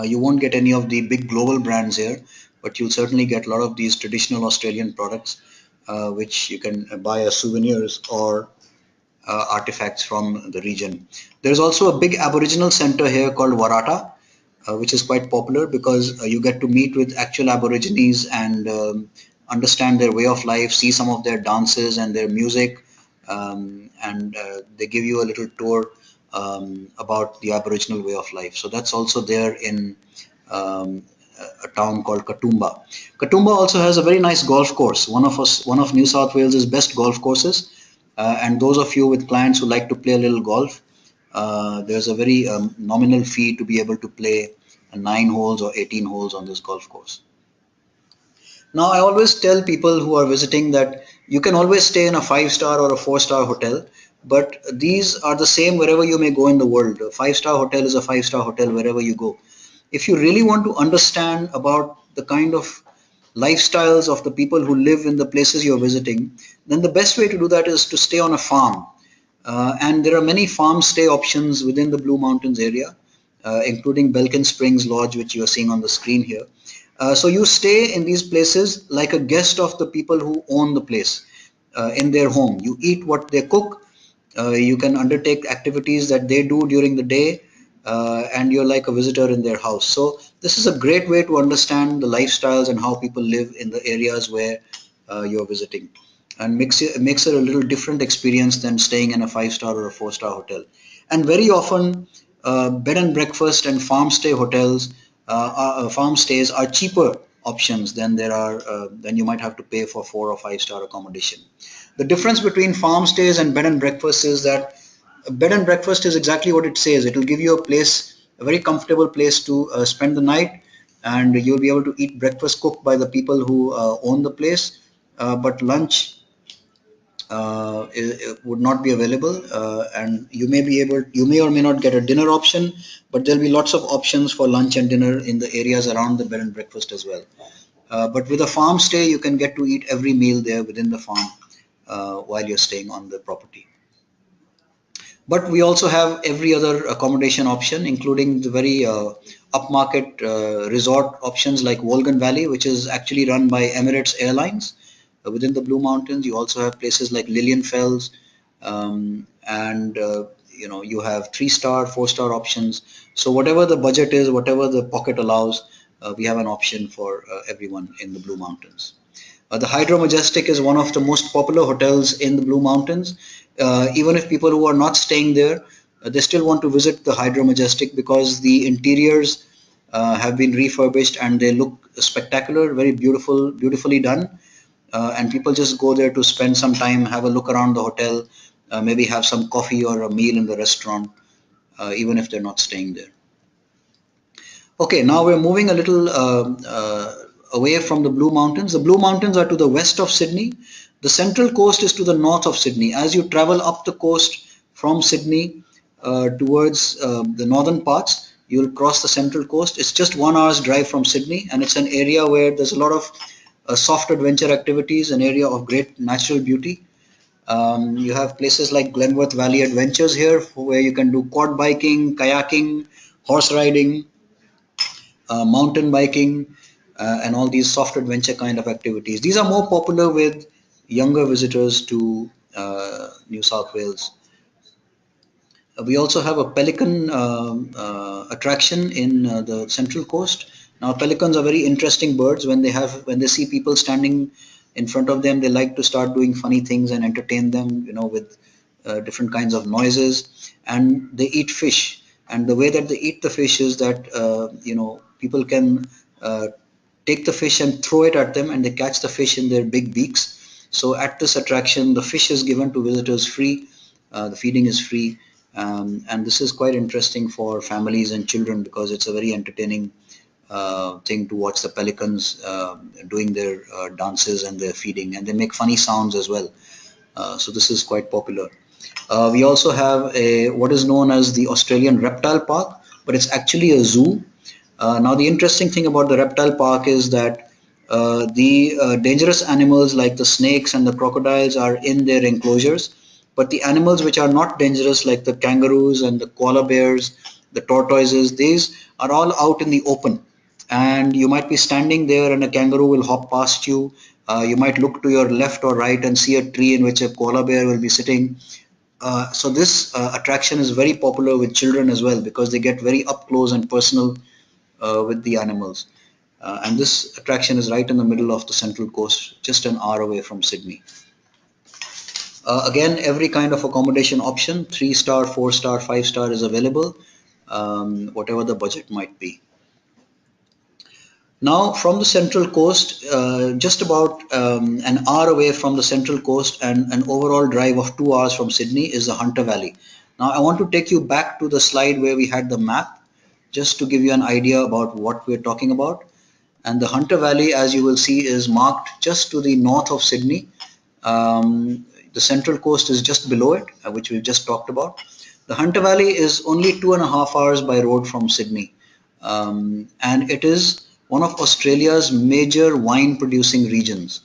You won't get any of the big global brands here, but you'll certainly get a lot of these traditional Australian products, which you can buy as souvenirs or artifacts from the region. There's also a big Aboriginal center here called Warata, which is quite popular because you get to meet with actual Aborigines and understand their way of life, see some of their dances and their music, and they give you a little tour about the Aboriginal way of life. So that's also there in um, a town called Katoomba. Katoomba also has a very nice golf course, one of New South Wales's best golf courses. And those of you with clients who like to play a little golf, there's a very nominal fee to be able to play 9 holes or 18 holes on this golf course. Now, I always tell people who are visiting that you can always stay in a 5-star or a 4-star hotel, but these are the same wherever you may go in the world. A 5-star hotel is a 5-star hotel wherever you go. If you really want to understand about the kind of lifestyles of the people who live in the places you're visiting, then the best way to do that is to stay on a farm. And there are many farm stay options within the Blue Mountains area, including Belkin Springs Lodge, which you are seeing on the screen here. So you stay in these places like a guest of the people who own the place in their home. You eat what they cook. You can undertake activities that they do during the day, and you're like a visitor in their house. So this is a great way to understand the lifestyles and how people live in the areas where you're visiting, and makes it a little different experience than staying in a 5-star or a 4-star hotel. And very often, bed and breakfast and farm stays are cheaper options than there are than you might have to pay for 4 or 5-star accommodation. The difference between farm stays and bed and breakfast is that a bed and breakfast is exactly what it says. It will give you a place, a very comfortable place to spend the night, and you'll be able to eat breakfast cooked by the people who own the place. But lunch would not be available, and you may or may not get a dinner option, but there'll be lots of options for lunch and dinner in the areas around the bed and breakfast as well. But with a farm stay, you can get to eat every meal there within the farm while you're staying on the property. But we also have every other accommodation option, including the very upmarket resort options like Wolgan Valley, which is actually run by Emirates Airlines within the Blue Mountains. You also have places like Lilienfels, and you have 3-star, 4-star options. So whatever the budget is, whatever the pocket allows, we have an option for everyone in the Blue Mountains. The Hydro Majestic is one of the most popular hotels in the Blue Mountains. Even if people who are not staying there, they still want to visit the Hydro Majestic because the interiors have been refurbished and they look spectacular, very beautiful, beautifully done. And people just go there to spend some time, have a look around the hotel, maybe have some coffee or a meal in the restaurant, even if they're not staying there. Okay, now we're moving a little away from the Blue Mountains. The Blue Mountains are to the west of Sydney. The Central Coast is to the north of Sydney. As you travel up the coast from Sydney towards the northern parts, you'll cross the Central Coast. It's just 1 hour's drive from Sydney, and it's an area where there's a lot of soft adventure activities, an area of great natural beauty. You have places like Glenworth Valley Adventures here, where you can do quad biking, kayaking, horse riding, mountain biking, and all these soft adventure kind of activities. These are more popular with younger visitors to New South Wales. We also have a pelican attraction in the Central Coast. Now, pelicans are very interesting birds. When they see people standing in front of them, they like to start doing funny things and entertain them, with different kinds of noises. And they eat fish. And the way that they eat the fish is that people can take the fish and throw it at them, and they catch the fish in their big beaks. So at this attraction, the fish is given to visitors free. The feeding is free. And this is quite interesting for families and children because it's a very entertaining thing to watch the pelicans doing their dances and their feeding, and they make funny sounds as well. So this is quite popular. We also have a what is known as the Australian Reptile Park, but it's actually a zoo. Now, the interesting thing about the reptile park is that the dangerous animals like the snakes and the crocodiles are in their enclosures, but the animals which are not dangerous, like the kangaroos and the koala bears, the tortoises, these are all out in the open. And you might be standing there and a kangaroo will hop past you. You might look to your left or right and see a tree in which a koala bear will be sitting. So this attraction is very popular with children as well because they get very up close and personal with the animals. And this attraction is right in the middle of the Central Coast, just an hour away from Sydney. Again, every kind of accommodation option, 3-star, 4-star, 5-star is available, whatever the budget might be. Now, from the Central Coast, just about an hour away from the Central Coast and an overall drive of 2 hours from Sydney is the Hunter Valley. Now, I want to take you back to the slide where we had the map, just to give you an idea about what we're talking about. And the Hunter Valley, as you will see, is marked just to the north of Sydney. The Central Coast is just below it, which we've just talked about. The Hunter Valley is only 2.5 hours by road from Sydney, and it is one of Australia's major wine producing regions.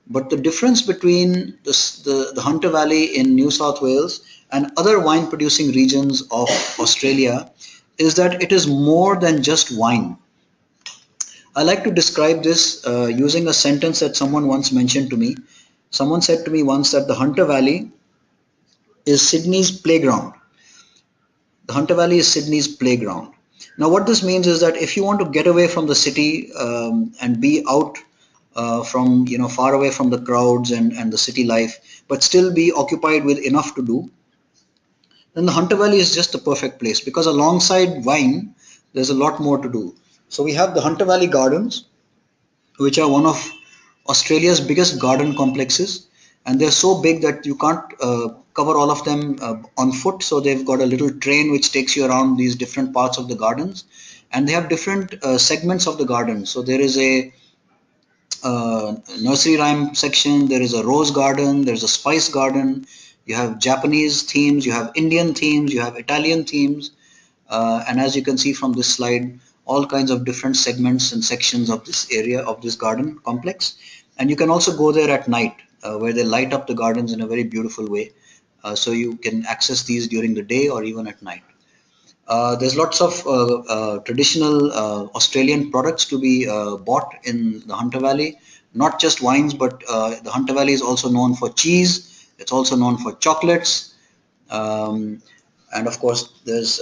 But the difference between the Hunter Valley in New South Wales and other wine producing regions of Australia is that it is more than just wine. I like to describe this using a sentence that someone once mentioned to me. Someone said to me once that the Hunter Valley is Sydney's playground. The Hunter Valley is Sydney's playground. Now, what this means is that if you want to get away from the city and be out from, far away from the crowds and the city life, but still be occupied with enough to do, then the Hunter Valley is just the perfect place because alongside wine, there's a lot more to do. So we have the Hunter Valley Gardens, which are one of Australia's biggest garden complexes, and they're so big that you can't cover all of them on foot. So they've got a little train which takes you around these different parts of the gardens, and they have different segments of the garden. So there is a nursery rhyme section, there is a rose garden, there's a spice garden, you have Japanese themes, you have Indian themes, you have Italian themes, and as you can see from this slide, all kinds of different segments and sections of this area of this garden complex. And you can also go there at night where they light up the gardens in a very beautiful way. So you can access these during the day or even at night. There's lots of traditional Australian products to be bought in the Hunter Valley. Not just wines, but the Hunter Valley is also known for cheese. It's also known for chocolates. Um, and of course, there's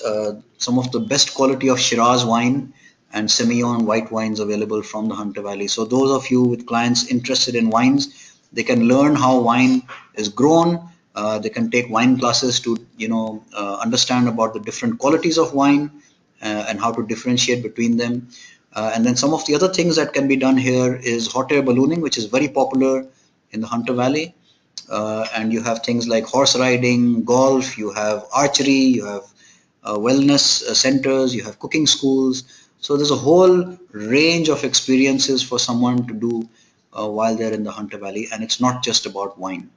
some of the best quality of Shiraz wine and Semillon white wines available from the Hunter Valley. So those of you with clients interested in wines, they can learn how wine is grown. They can take wine classes to understand about the different qualities of wine and how to differentiate between them. And then some of the other things that can be done here is hot air ballooning, which is very popular in the Hunter Valley. And you have things like horse riding, golf, you have archery, you have wellness centers, you have cooking schools. So there's a whole range of experiences for someone to do while they're in the Hunter Valley, and it's not just about wine.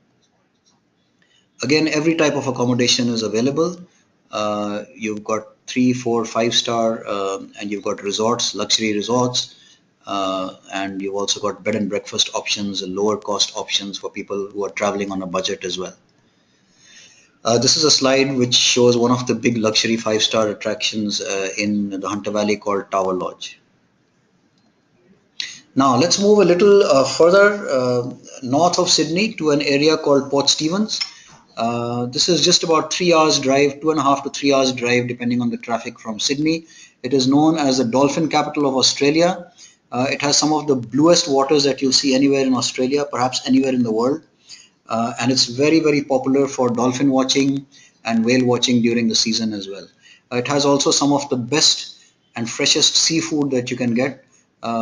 Again, every type of accommodation is available. You've got 3, 4, 5-star, and you've got resorts, luxury resorts, and you've also got bed and breakfast options and lower cost options for people who are traveling on a budget as well. This is a slide which shows one of the big luxury 5-star attractions in the Hunter Valley called Tower Lodge. Now let's move a little further north of Sydney to an area called Port Stephens. This is just about 3 hours drive, 2.5 to 3 hours drive depending on the traffic from Sydney. It is known as the dolphin capital of Australia. It has some of the bluest waters that you'll see anywhere in Australia, perhaps anywhere in the world. And it's very, very popular for dolphin watching and whale watching during the season as well. It has also some of the best and freshest seafood that you can get.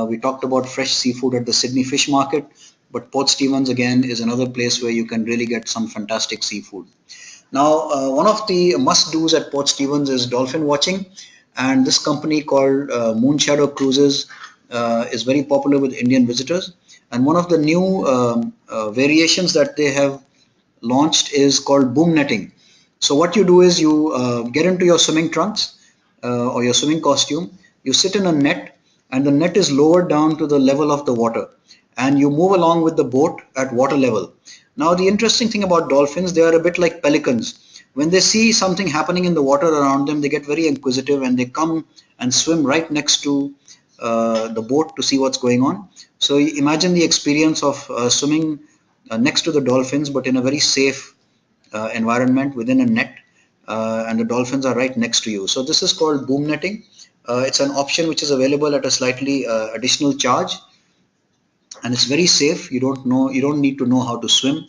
We talked about fresh seafood at the Sydney Fish Market, but Port Stephens again is another place where you can really get some fantastic seafood. Now, one of the must-dos at Port Stephens is dolphin watching, and this company called Moonshadow Cruises is very popular with Indian visitors. And one of the new variations that they have launched is called boom netting. So what you do is you get into your swimming trunks or your swimming costume, you sit in a net, and the net is lowered down to the level of the water, and you move along with the boat at water level. Now the interesting thing about dolphins, they are a bit like pelicans. When they see something happening in the water around them, they get very inquisitive and they come and swim right next to the boat to see what's going on. So imagine the experience of swimming next to the dolphins, but in a very safe environment within a net, and the dolphins are right next to you. So this is called boom netting. It's an option which is available at a slightly additional charge, and it's very safe. You don't need to know how to swim,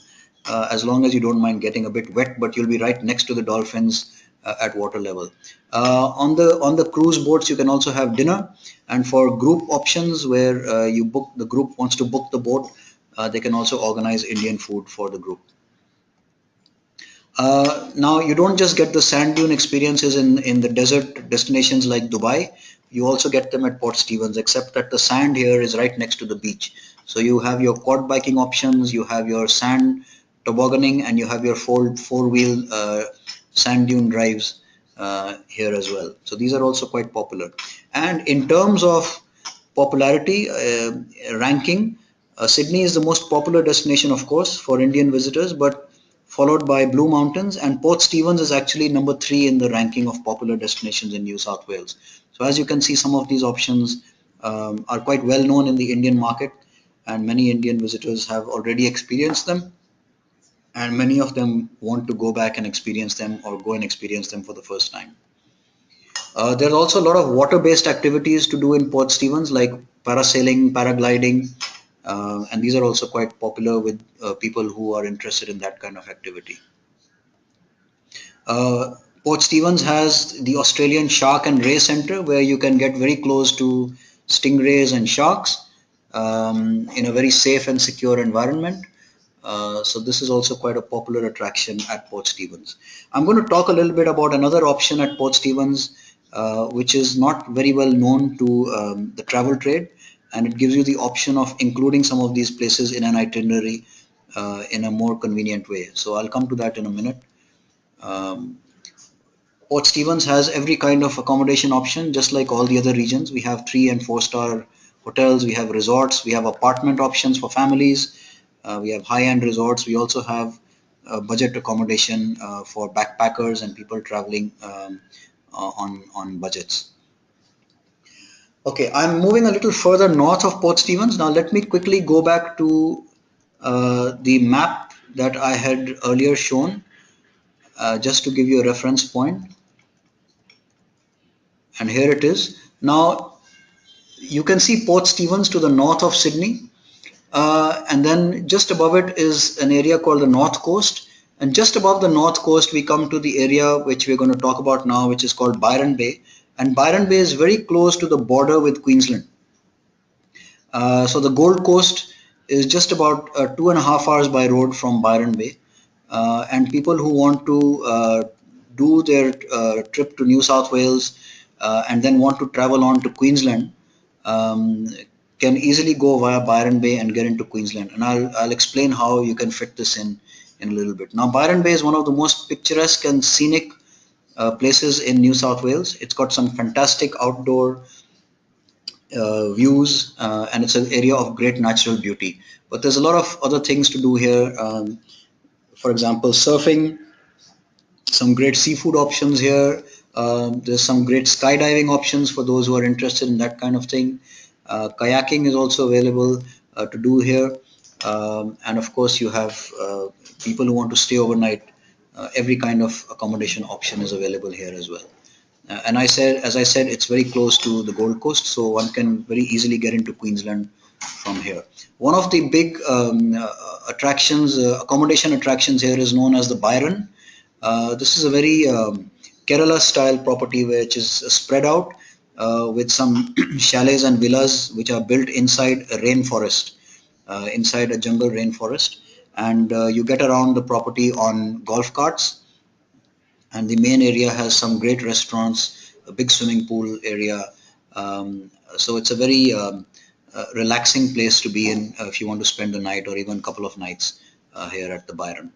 as long as you don't mind getting a bit wet, but you'll be right next to the dolphins at water level. On the cruise boats, you can also have dinner, and for group options where the group wants to book the boat, they can also organize Indian food for the group. Now, you don't just get the sand dune experiences in the desert destinations like Dubai, you also get them at Port Stevens, except that the sand here is right next to the beach. So you have your quad biking options, you have your sand tobogganing, and you have your four-wheel sand dune drives here as well. So these are also quite popular. And in terms of popularity ranking, Sydney is the most popular destination, of course, for Indian visitors, but followed by Blue Mountains, and Port Stevens is actually number 3 in the ranking of popular destinations in New South Wales. So as you can see, some of these options are quite well known in the Indian market, and many Indian visitors have already experienced them, and many of them want to go back and experience them or go and experience them for the first time. There's also a lot of water-based activities to do in Port Stevens, like parasailing, paragliding, and these are also quite popular with people who are interested in that kind of activity. Uh, Port Stevens has the Australian Shark and Ray Center, where you can get very close to stingrays and sharks in a very safe and secure environment. So this is also quite a popular attraction at Port Stevens. I'm going to talk a little bit about another option at Port Stevens, which is not very well known to the travel trade, and it gives you the option of including some of these places in an itinerary in a more convenient way. So I'll come to that in a minute. Um, Port Stevens has every kind of accommodation option, just like all the other regions. We have 3 and 4 star hotels, we have resorts, we have apartment options for families, we have high-end resorts. We also have budget accommodation for backpackers and people traveling on budgets. Okay, I'm moving a little further north of Port Stevens. Now let me quickly go back to the map that I had earlier shown, just to give you a reference point. And here it is. Now you can see Port Stevens to the north of Sydney, and then just above it is an area called the North Coast, and just above the North Coast we come to the area which we're going to talk about now, which is called Byron Bay, and Byron Bay is very close to the border with Queensland. So the Gold Coast is just about 2.5 hours by road from Byron Bay, and people who want to do their trip to New South Wales and then want to travel on to Queensland um, can easily go via Byron Bay and get into Queensland. And I'll explain how you can fit this in a little bit. Now Byron Bay is one of the most picturesque and scenic places in New South Wales. It's got some fantastic outdoor views, and it's an area of great natural beauty. But there's a lot of other things to do here. For example, surfing, some great seafood options here. There's some great skydiving options for those who are interested in that kind of thing. Kayaking is also available to do here. And of course, you have people who want to stay overnight. Every kind of accommodation option is available here as well. And as I said, it's very close to the Gold Coast, so one can very easily get into Queensland from here. One of the big accommodation attractions here is known as the Byron. This is a very Kerala style property which is spread out with some chalets and villas which are built inside a rainforest, inside a jungle rainforest, and you get around the property on golf carts, and the main area has some great restaurants a big swimming pool area. So it's a very relaxing place to be in if you want to spend the night or even a couple of nights here at the Byron.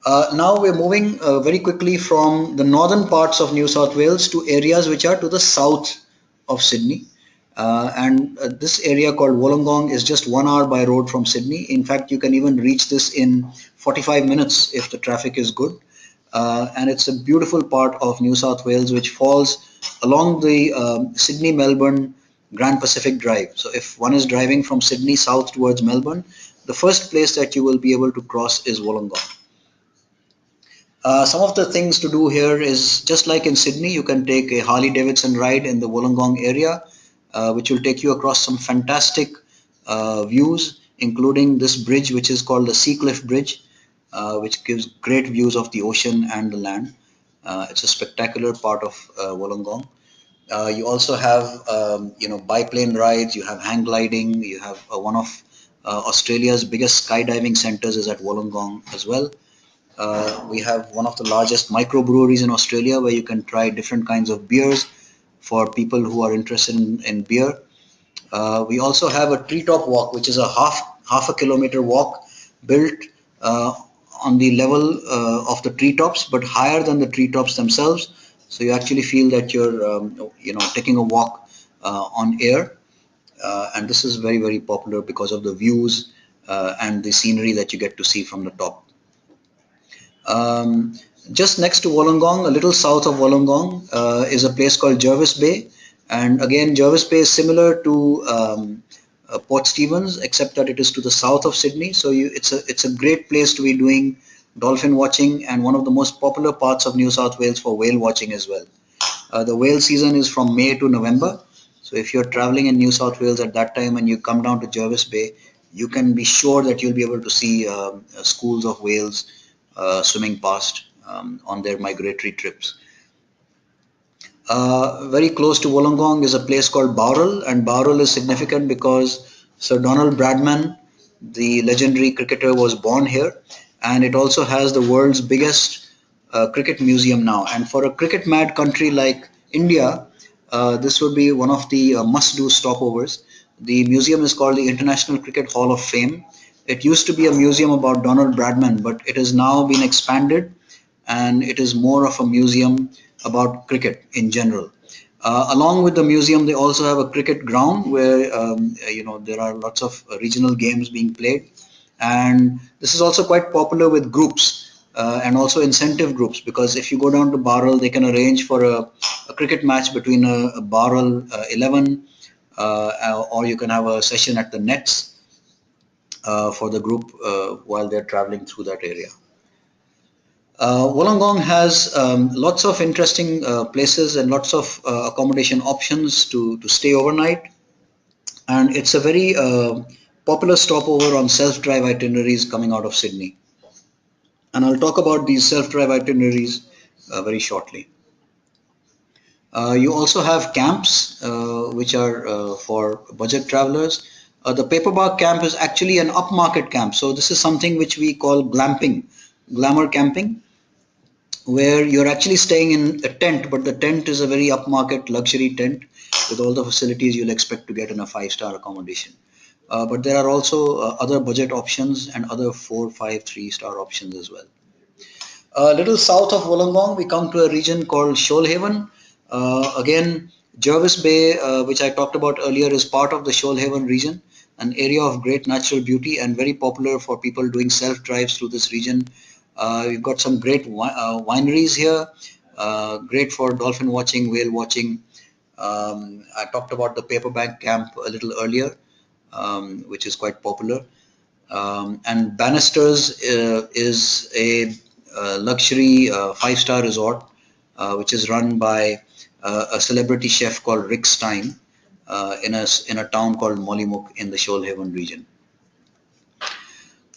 Now we're moving very quickly from the northern parts of New South Wales to areas which are to the south of Sydney. And this area called Wollongong is just 1 hour by road from Sydney. In fact, you can even reach this in 45 minutes if the traffic is good. And it's a beautiful part of New South Wales which falls along the Sydney-Melbourne Grand Pacific Drive. So if one is driving from Sydney south towards Melbourne, the first place that you will be able to cross is Wollongong. Some of the things to do here is just like in Sydney, you can take a Harley Davidson ride in the Wollongong area, which will take you across some fantastic views, including this bridge, which is called the Seacliff Bridge, which gives great views of the ocean and the land. It's a spectacular part of Wollongong. You also have, biplane rides, you have hang gliding, you have one of Australia's biggest skydiving centers is at Wollongong as well. We have one of the largest microbreweries in Australia where you can try different kinds of beers for people who are interested in beer. We also have a treetop walk, which is a half a kilometer walk built uh, on the level of the treetops, but higher than the treetops themselves. So you actually feel that you're, taking a walk on air. And this is very, very popular because of the views and the scenery that you get to see from the top. Um, just next to Wollongong, a little south of Wollongong, is a place called Jervis Bay. And again, Jervis Bay is similar to Port Stephens, except that it is to the south of Sydney. So it's a great place to be doing dolphin watching and one of the most popular parts of New South Wales for whale watching as well. The whale season is from May to November. So if you're traveling in New South Wales at that time and you come down to Jervis Bay, you can be sure that you'll be able to see schools of whales swimming past on their migratory trips. Very close to Wollongong is a place called Bowral, and Bowral is significant because Sir Donald Bradman, the legendary cricketer, was born here, and it also has the world's biggest cricket museum now. And for a cricket mad country like India, this would be one of the must-do stopovers. The museum is called the International Cricket Hall of Fame. It used to be a museum about Donald Bradman, but it has now been expanded and it is more of a museum about cricket in general. Along with the museum, they also have a cricket ground where there are lots of regional games being played, and this is also quite popular with groups and also incentive groups, because if you go down to Bowral, they can arrange for a cricket match between a Bowral 11, or you can have a session at the nets for the group while they're traveling through that area. Wollongong has lots of interesting places and lots of accommodation options to stay overnight, and it's a very popular stopover on self-drive itineraries coming out of Sydney. And I'll talk about these self-drive itineraries very shortly. You also have camps which are for budget travelers. The Paperbark camp is actually an upmarket camp, so this is something which we call glamping, glamour camping, where you're actually staying in a tent, but the tent is a very upmarket luxury tent with all the facilities you'll expect to get in a five-star accommodation. But there are also other budget options and other 4, 5, 3-star options as well. A little south of Wollongong, we come to a region called Shoalhaven. Again, Jervis Bay, which I talked about earlier, is part of the Shoalhaven region, an area of great natural beauty and very popular for people doing self-drives through this region. We've got some great wineries here, great for dolphin watching, whale watching. I talked about the Paperbank camp a little earlier, which is quite popular. And Bannisters is a luxury 5-star resort, which is run by a celebrity chef called Rick Stein in a town called Mollymook in the Shoalhaven region.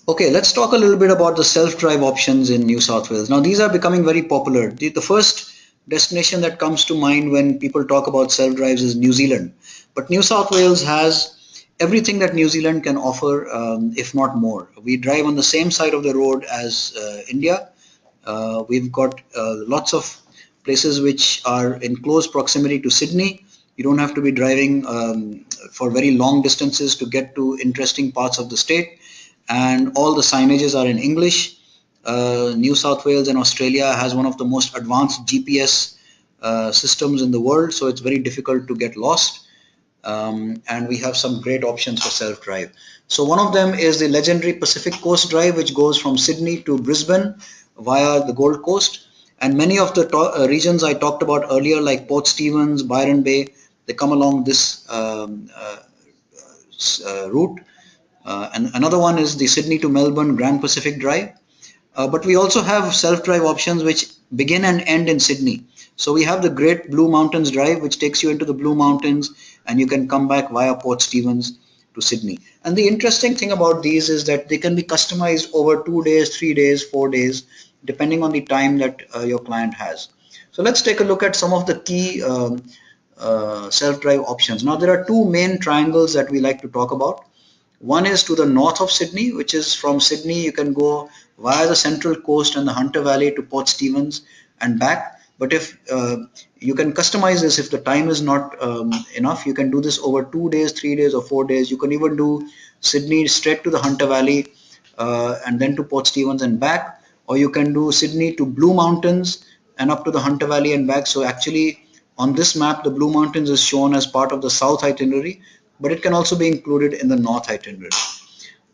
Okay, let's talk a little bit about the self-drive options in New South Wales. Now, these are becoming very popular. The first destination that comes to mind when people talk about self-drives is New Zealand. But New South Wales has everything that New Zealand can offer, if not more. We drive on the same side of the road as India. We've got lots of places which are in close proximity to Sydney. You don't have to be driving for very long distances to get to interesting parts of the state, and all the signages are in English. New South Wales and Australia has one of the most advanced GPS systems in the world, so it's very difficult to get lost. And we have some great options for self-drive. So one of them is the legendary Pacific Coast Drive, which goes from Sydney to Brisbane via the Gold Coast. And many of the regions I talked about earlier, like Port Stephens, Byron Bay, they come along this route. And another one is the Sydney to Melbourne Grand Pacific Drive. But we also have self-drive options which begin and end in Sydney. So we have the Great Blue Mountains Drive, which takes you into the Blue Mountains, and you can come back via Port Stephens to Sydney. And the interesting thing about these is that they can be customized over 2 days, 3 days, 4 days, depending on the time that your client has. So let's take a look at some of the key self-drive options. Now there are two main triangles that we like to talk about. One is to the north of Sydney, which is from Sydney you can go via the Central Coast and the Hunter Valley to Port Stephens and back. But if you can customize this, if the time is not enough, you can do this over 2 days, 3 days, or 4 days. You can even do Sydney straight to the Hunter Valley and then to Port Stephens and back, or you can do Sydney to Blue Mountains and up to the Hunter Valley and back. So actually on this map, the Blue Mountains is shown as part of the south itinerary, but it can also be included in the north itinerary.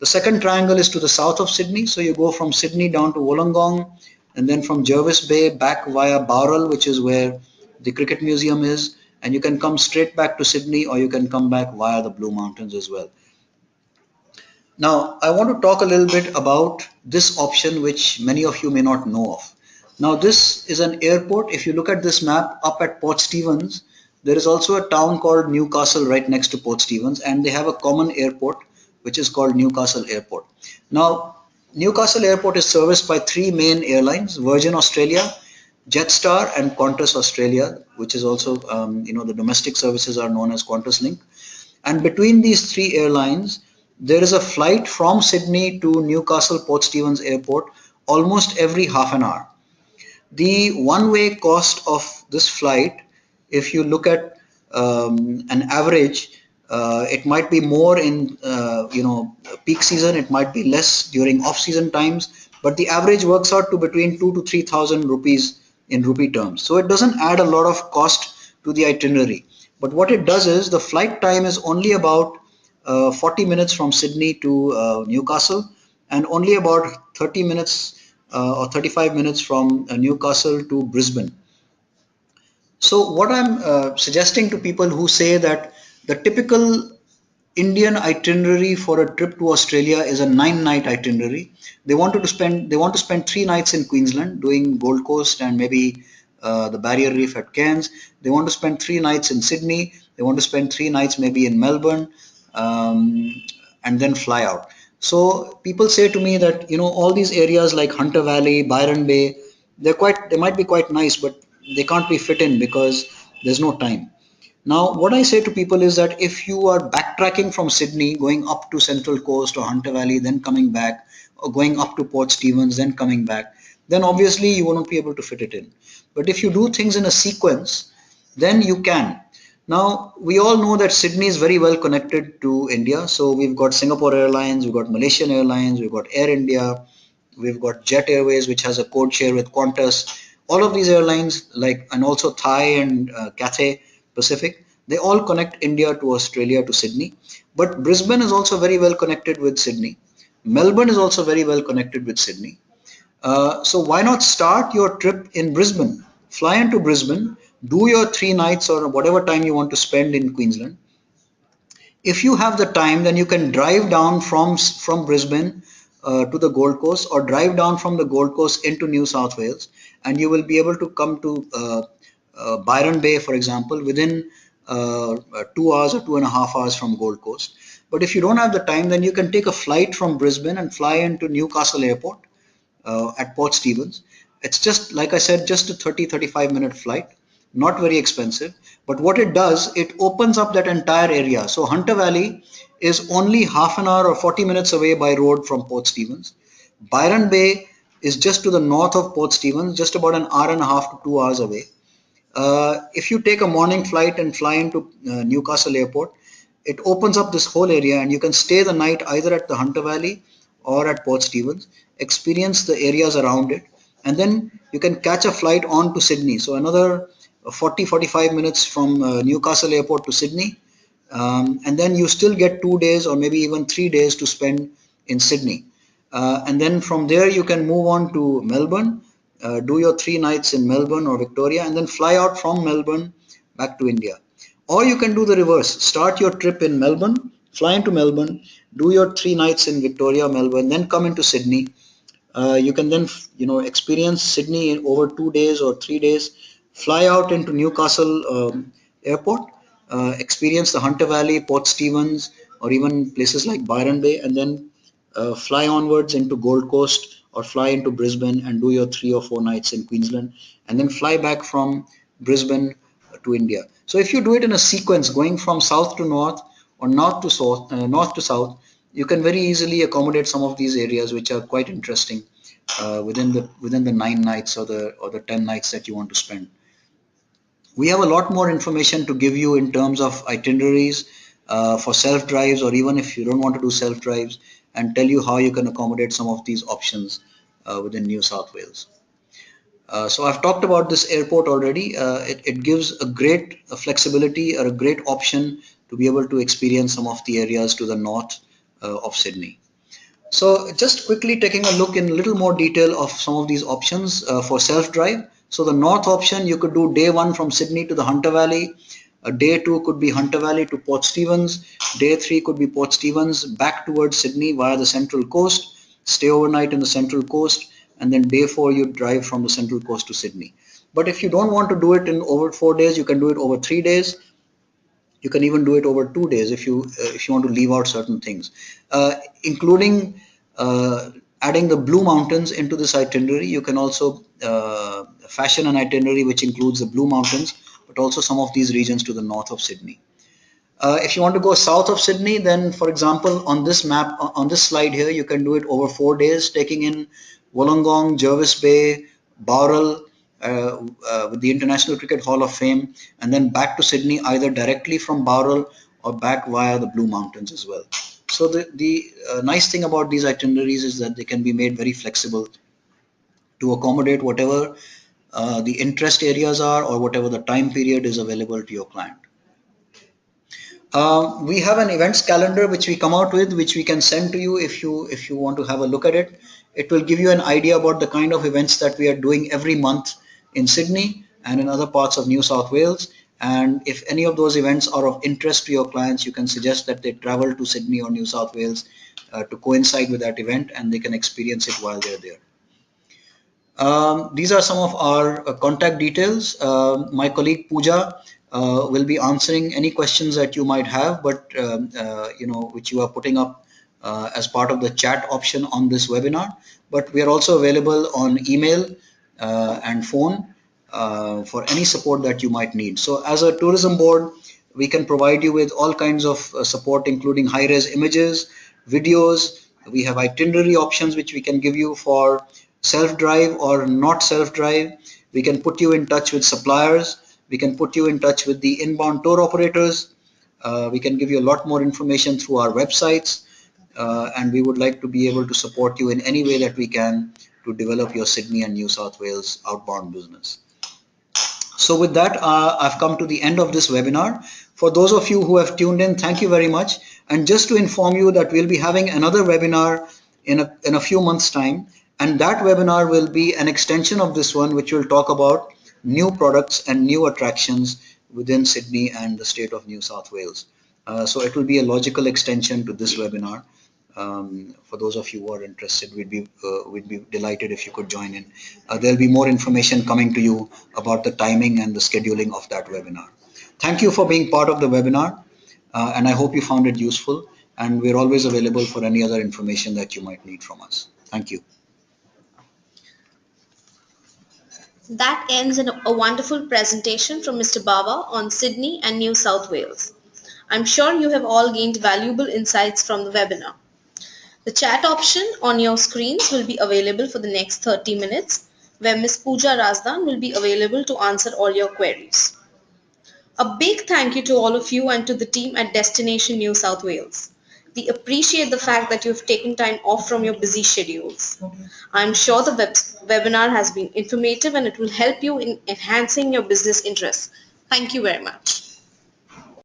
The second triangle is to the south of Sydney, so you go from Sydney down to Wollongong, and then from Jervis Bay back via Bowral, which is where the Cricket Museum is, and you can come straight back to Sydney, or you can come back via the Blue Mountains as well. Now, I want to talk a little bit about this option which many of you may not know of. Now, this is an airport. If you look at this map up at Port Stephens, there is also a town called Newcastle right next to Port Stephens, and they have a common airport which is called Newcastle Airport. Now, Newcastle Airport is serviced by three main airlines: Virgin Australia, Jetstar, and Qantas Australia, which is also, the domestic services are known as Qantas Link. And between these three airlines, there is a flight from Sydney to Newcastle Port Stephens Airport almost every half an hour. The one-way cost of this flight, if you look at an average, it might be more in peak season, it might be less during off-season times, but the average works out to between 2 to 3,000 rupees in rupee terms. So it doesn't add a lot of cost to the itinerary. But what it does is the flight time is only about 40 minutes from Sydney to Newcastle, and only about 30 minutes or 35 minutes from Newcastle to Brisbane. So what I'm suggesting to people who say that the typical Indian itinerary for a trip to Australia is a 9-night itinerary. They want to spend 3 nights in Queensland doing Gold Coast and maybe the Barrier Reef at Cairns. They want to spend 3 nights in Sydney. They want to spend 3 nights maybe in Melbourne, and then fly out. So people say to me that all these areas like Hunter Valley, Byron Bay, they might be quite nice, but they can't be fit in because there's no time. Now, what I say to people is that if you are backtracking from Sydney, going up to Central Coast or Hunter Valley, then coming back, or going up to Port Stephens, then coming back, then obviously you won't be able to fit it in. But if you do things in a sequence, then you can. Now, we all know that Sydney is very well connected to India. So we've got Singapore Airlines, we've got Malaysian Airlines, we've got Air India, we've got Jet Airways, which has a code share with Qantas. All of these airlines, and also Thai and Cathay Pacific, they all connect India to Australia to Sydney. But Brisbane is also very well connected with Sydney. Melbourne is also very well connected with Sydney. So why not start your trip in Brisbane? Fly into Brisbane, do your 3 nights or whatever time you want to spend in Queensland. If you have the time, then you can drive down from Brisbane to the Gold Coast, or drive down from the Gold Coast into New South Wales, and you will be able to come to Byron Bay, for example, within 2 hours or 2.5 hours from Gold Coast. But if you don't have the time, then you can take a flight from Brisbane and fly into Newcastle Airport at Port Stephens. It's just, like I said, just a 30-35 minute flight, not very expensive. But what it does, it opens up that entire area. So Hunter Valley is only half an hour or 40 minutes away by road from Port Stephens. Byron Bay is just to the north of Port Stephens, just about an hour and a half to 2 hours away. If you take a morning flight and fly into Newcastle Airport, it opens up this whole area and you can stay the night either at the Hunter Valley or at Port Stevens, experience the areas around it, and then you can catch a flight on to Sydney. So another 40-45 minutes from Newcastle Airport to Sydney, and then you still get 2 days or maybe even 3 days to spend in Sydney. And then from there you can move on to Melbourne, do your 3 nights in Melbourne or Victoria, and then fly out from Melbourne back to India. Or you can do the reverse. Start your trip in Melbourne, fly into Melbourne, do your 3 nights in Victoria, Melbourne, then come into Sydney. You can then experience Sydney in over 2 days or 3 days. Fly out into Newcastle Airport, experience the Hunter Valley, Port Stevens, or even places like Byron Bay, and then fly onwards into Gold Coast or fly into Brisbane and do your 3 or 4 nights in Queensland, and then fly back from Brisbane to India. So if you do it in a sequence, going from south to north or north to south, you can very easily accommodate some of these areas, which are quite interesting within the 9 nights or the 10 nights that you want to spend. We have a lot more information to give you in terms of itineraries for self drives, or even if you don't want to do self drives, and tell you how you can accommodate some of these options within New South Wales. So I've talked about this airport already. It gives a great flexibility or a great option to be able to experience some of the areas to the north of Sydney. So just quickly taking a look in a little more detail of some of these options for self-drive. So the north option, you could do day one from Sydney to the Hunter Valley. Day two could be Hunter Valley to Port Stevens. Day three could be Port Stevens back towards Sydney via the Central Coast. Stay overnight in the Central Coast, and then day four you drive from the Central Coast to Sydney. But if you don't want to do it in over 4 days, you can do it over 3 days. You can even do it over 2 days if you want to leave out certain things, including adding the Blue Mountains into this itinerary. You can also fashion an itinerary which includes the Blue Mountains, but also some of these regions to the north of Sydney. If you want to go south of Sydney, then for example, on this map, on this slide here, you can do it over 4 days, taking in Wollongong, Jervis Bay, Bowral, with the International Cricket Hall of Fame, and then back to Sydney, either directly from Bowral or back via the Blue Mountains as well. So the nice thing about these itineraries is that they can be made very flexible to accommodate whatever the interest areas are or whatever the time period is available to your client. We have an events calendar which we come out with, which we can send to you if you want to have a look at it. It will give you an idea about the kind of events that we are doing every month in Sydney and in other parts of New South Wales. And if any of those events are of interest to your clients, you can suggest that they travel to Sydney or New South Wales to coincide with that event, and they can experience it while they're there. These are some of our contact details. My colleague Pooja will be answering any questions that you might have, but which you are putting up as part of the chat option on this webinar. But we are also available on email and phone for any support that you might need. So as a tourism board, we can provide you with all kinds of support, including high-res images, videos. We have itinerary options which we can give you for self-drive or not self-drive. We can put you in touch with suppliers. We can put you in touch with the inbound tour operators. We can give you a lot more information through our websites. And we would like to be able to support you in any way that we can to develop your Sydney and New South Wales outbound business. So with that, I've come to the end of this webinar. For those of you who have tuned in, thank you very much. And just to inform you that we'll be having another webinar in a few months' time. And that webinar will be an extension of this one, which will talk about new products and new attractions within Sydney and the state of New South Wales. So it will be a logical extension to this webinar. For those of you who are interested, we'd be delighted if you could join in. There'll be more information coming to you about the timing and the scheduling of that webinar. Thank you for being part of the webinar, and I hope you found it useful. And we're always available for any other information that you might need from us. Thank you. That ends a wonderful presentation from Mr. Bawa on Sydney and New South Wales. I'm sure you have all gained valuable insights from the webinar. The chat option on your screens will be available for the next 30 minutes. where Ms. Pooja Razdan will be available to answer all your queries. A big thank you to all of you and to the team at Destination New South Wales. We appreciate the fact that you have taken time off from your busy schedules. I'm sure the webinar has been informative and it will help you in enhancing your business interests. Thank you very much.